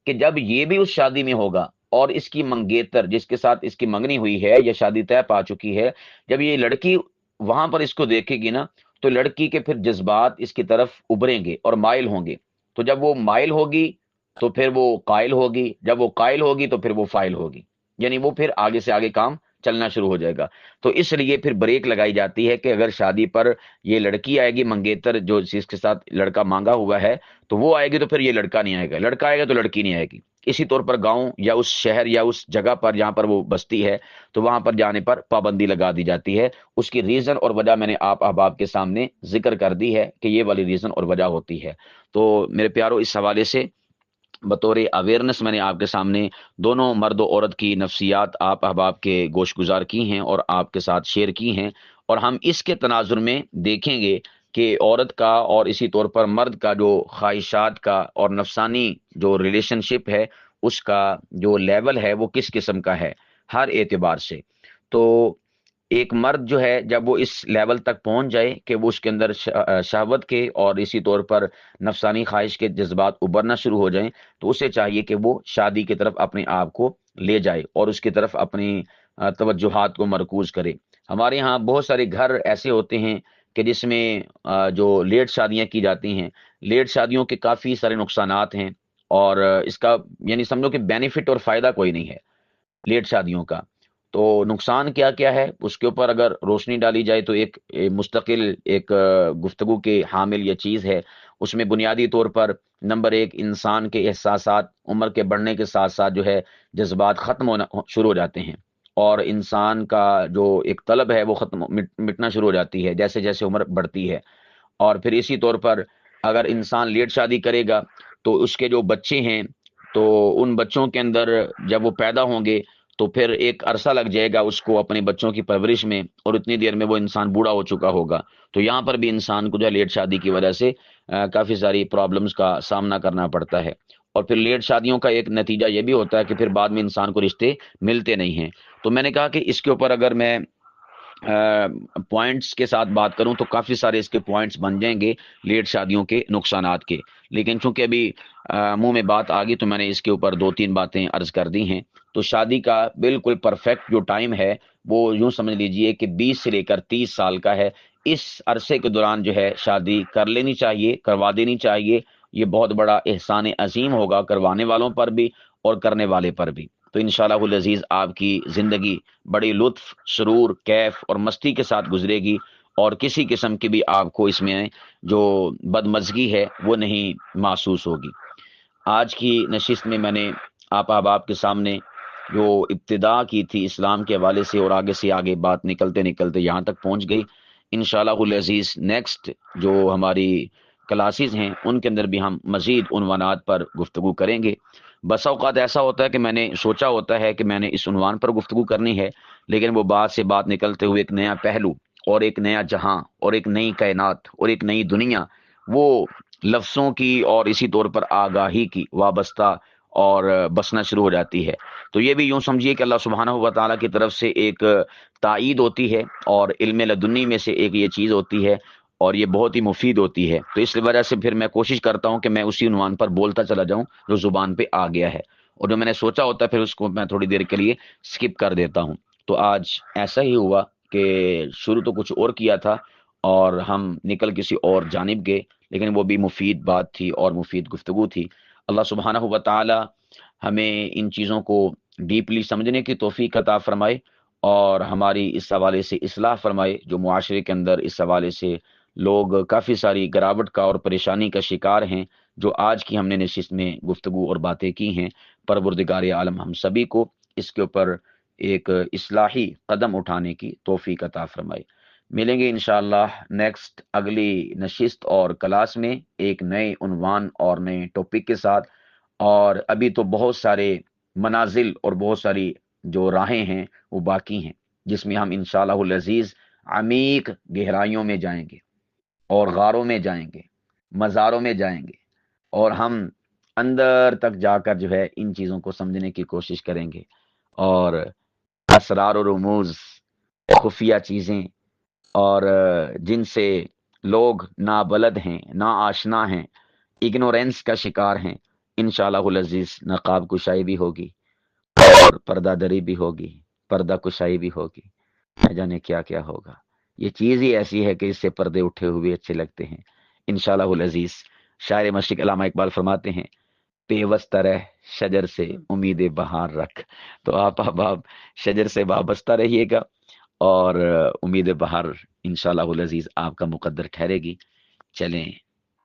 کہ جب یہ بھی اس شادی میں ہوگا اور اس کی منگیتر جس کے ساتھ اس کی منگنی ہوئی ہے یا شادی طے پا چکی ہے، جب یہ لڑکی وہاں پر اس کو دیکھے گی نا، تو لڑکی کے پھر جذبات اس کی طرف ابھریں گے اور مائل ہوں گے، تو جب وہ مائل ہوگی تو پھر وہ قائل ہوگی، جب وہ قائل ہوگی تو پھر وہ فائل ہوگی، یعنی وہ پھر آگے سے آگے کام چلنا شروع ہو جائے گا۔ تو اس لیے پھر بریک لگائی جاتی ہے کہ اگر شادی پر یہ لڑکی آئے گی، منگیتر جو جس کے ساتھ لڑکا مانگا ہوا ہے، تو وہ آئے گی تو پھر یہ لڑکا نہیں آئے گا، لڑکا آئے گا تو لڑکی نہیں آئے گی۔ اسی طور پر گاؤں یا اس شہر یا اس جگہ پر جہاں پر وہ بستی ہے، تو وہاں پر جانے پر پابندی لگا دی جاتی ہے۔ اس کی ریزن اور وجہ میں نے آپ احباب کے سامنے ذکر کر دی ہے کہ یہ والی ریزن اور وجہ ہوتی ہے۔ تو میرے پیارو، اس حوالے سے بطور اویئرنس میں نے آپ کے سامنے دونوں مرد و عورت کی نفسیات آپ احباب کے گوش گزار کی ہیں اور آپ کے ساتھ شیئر کی ہیں، اور ہم اس کے تناظر میں دیکھیں گے کہ عورت کا اور اسی طور پر مرد کا جو خواہشات کا اور نفسانی جو ریلیشن شپ ہے، اس کا جو لیول ہے وہ کس قسم کا ہے ہر اعتبار سے۔ تو ایک مرد جو ہے جب وہ اس لیول تک پہنچ جائے کہ وہ اس کے اندر شہوت کے اور اسی طور پر نفسانی خواہش کے جذبات ابھرنا شروع ہو جائیں، تو اسے چاہیے کہ وہ شادی کی طرف اپنے آپ کو لے جائے اور اس کی طرف اپنی توجہات کو مرکوز کرے۔ ہمارے ہاں بہت سارے گھر ایسے ہوتے ہیں کہ جس میں جو لیٹ شادیاں کی جاتی ہیں، لیٹ شادیوں کے کافی سارے نقصانات ہیں، اور اس کا یعنی سمجھو کہ بینیفٹ اور فائدہ کوئی نہیں ہے لیٹ شادیوں کا۔ تو نقصان کیا کیا ہے اس کے اوپر اگر روشنی ڈالی جائے تو ایک مستقل ایک گفتگو کے حامل یہ چیز ہے۔ اس میں بنیادی طور پر نمبر ایک، انسان کے احساسات عمر کے بڑھنے کے ساتھ ساتھ جو ہے جذبات ختم ہونا شروع ہو جاتے ہیں، اور انسان کا جو ایک طلب ہے وہ مٹنا شروع ہو جاتی ہے جیسے جیسے عمر بڑھتی ہے۔ اور پھر اسی طور پر اگر انسان لیٹ شادی کرے گا تو اس کے جو بچے ہیں، تو ان بچوں کے اندر جب وہ پیدا ہوں گے تو پھر ایک عرصہ لگ جائے گا اس کو اپنے بچوں کی پرورش میں، اور اتنی دیر میں وہ انسان بوڑھا ہو چکا ہوگا۔ تو یہاں پر بھی انسان کو جو ہے لیٹ شادی کی وجہ سے کافی ساری پرابلمز کا سامنا کرنا پڑتا ہے۔ اور پھر لیٹ شادیوں کا ایک نتیجہ یہ بھی ہوتا ہے کہ پھر بعد میں انسان کو رشتے ملتے نہیں ہیں۔ تو میں نے کہا کہ اس کے اوپر اگر میں پوائنٹس کے ساتھ بات کروں تو کافی سارے اس کے پوائنٹس بن جائیں گے لیٹ شادیوں کے نقصانات کے، لیکن چونکہ ابھی منہ میں بات آ گئی تو میں نے اس کے اوپر دو تین باتیں عرض کر دی ہیں۔ تو شادی کا بالکل پرفیکٹ جو ٹائم ہے وہ یوں سمجھ لیجئے کہ 20 سے لے کر 30 سال کا ہے۔ اس عرصے کے دوران جو ہے شادی کر لینی چاہیے، کروا دینی چاہیے۔ یہ بہت بڑا احسان عظیم ہوگا کروانے والوں پر بھی اور کرنے والے پر بھی۔ تو انشاءاللہ العزیز آپ کی زندگی بڑی لطف، سرور، کیف اور مستی کے ساتھ گزرے گی، اور کسی قسم کی بھی آپ کو اس میں جو بدمزگی ہے وہ نہیں محسوس ہوگی۔ آج کی نشست میں میں نے آپ احباب کے سامنے جو ابتدا کی تھی اسلام کے حوالے سے، اور آگے سے آگے بات نکلتے نکلتے یہاں تک پہنچ گئی۔ انشاءاللہ العزیز نیکسٹ جو ہماری کلاسز ہیں ان کے اندر بھی ہم مزید عنوانات پر گفتگو کریں گے۔ بسا اوقات ایسا ہوتا ہے کہ میں نے سوچا ہوتا ہے کہ میں نے اس عنوان پر گفتگو کرنی ہے، لیکن وہ بات سے بات نکلتے ہوئے ایک نیا پہلو اور ایک نیا جہاں اور ایک نئی کائنات اور ایک نئی دنیا، وہ لفظوں کی اور اسی طور پر آگاہی کی وابستہ اور بسنا شروع ہو جاتی ہے۔ تو یہ بھی یوں سمجھیے کہ اللہ سبحانہ و تعالیٰ کی طرف سے ایک تائید ہوتی ہے، اور علم لدنی میں سے ایک یہ چیز ہوتی ہے، اور یہ بہت ہی مفید ہوتی ہے۔ تو اس وجہ سے پھر میں کوشش کرتا ہوں کہ میں اسی عنوان پر بولتا چلا جاؤں جو زبان پہ آ گیا ہے، اور جو میں نے سوچا ہوتا ہے پھر اس کو میں تھوڑی دیر کے لیے سکپ کر دیتا ہوں۔ تو آج ایسا ہی ہوا کہ شروع تو کچھ اور کیا تھا اور ہم نکل کسی اور جانب گئے، لیکن وہ بھی مفید بات تھی اور مفید گفتگو تھی۔ اللہ سبحانہ و تعالی ہمیں ان چیزوں کو ڈیپلی سمجھنے کی توفیق عطا فرمائے، اور ہماری اس حوالے سے اصلاح فرمائے۔ جو معاشرے کے اندر اس حوالے سے لوگ کافی ساری گراوٹ کا اور پریشانی کا شکار ہیں، جو آج کی ہم نے نشست میں گفتگو اور باتیں کی ہیں، پروردگار عالم ہم سبھی کو اس کے اوپر ایک اصلاحی قدم اٹھانے کی توفیق عطا فرمائے۔ ملیں گے انشاءاللہ نیکسٹ اگلی نشست اور کلاس میں ایک نئے عنوان اور نئے ٹاپک کے ساتھ، اور ابھی تو بہت سارے منازل اور بہت ساری جو راہیں ہیں وہ باقی ہیں، جس میں ہم انشاءاللہ العزیز عمیق گہرائیوں میں جائیں گے، اور غاروں میں جائیں گے، مزاروں میں جائیں گے، اور ہم اندر تک جا کر جو ہے ان چیزوں کو سمجھنے کی کوشش کریں گے، اور اسرار و رموز، خفیہ چیزیں، اور جن سے لوگ نابلد ہیں، نا آشنا ہیں، اگنورینس کا شکار ہیں، انشاءاللہ العزیز نقاب کشائی بھی ہوگی اور پردہ دری بھی ہوگی، پردہ کشائی بھی ہوگی، نہ جانے کیا کیا ہوگا۔ یہ چیز ہی ایسی ہے کہ اس سے پردے اٹھے ہوئے اچھے لگتے ہیں انشاءاللہ العزیز۔ شاعر مشرق علامہ اقبال فرماتے ہیں، پیوستہ رہ شجر سے امید بہار رکھ۔ تو آپ احباب شجر سے وابستہ رہیے گا، اور امید بہار انشاءاللہ العزیز آپ کا مقدر ٹھہرے گی۔ چلیں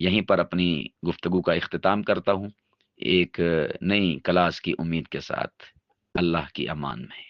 یہیں پر اپنی گفتگو کا اختتام کرتا ہوں، ایک نئی کلاس کی امید کے ساتھ۔ اللہ کی امان میں۔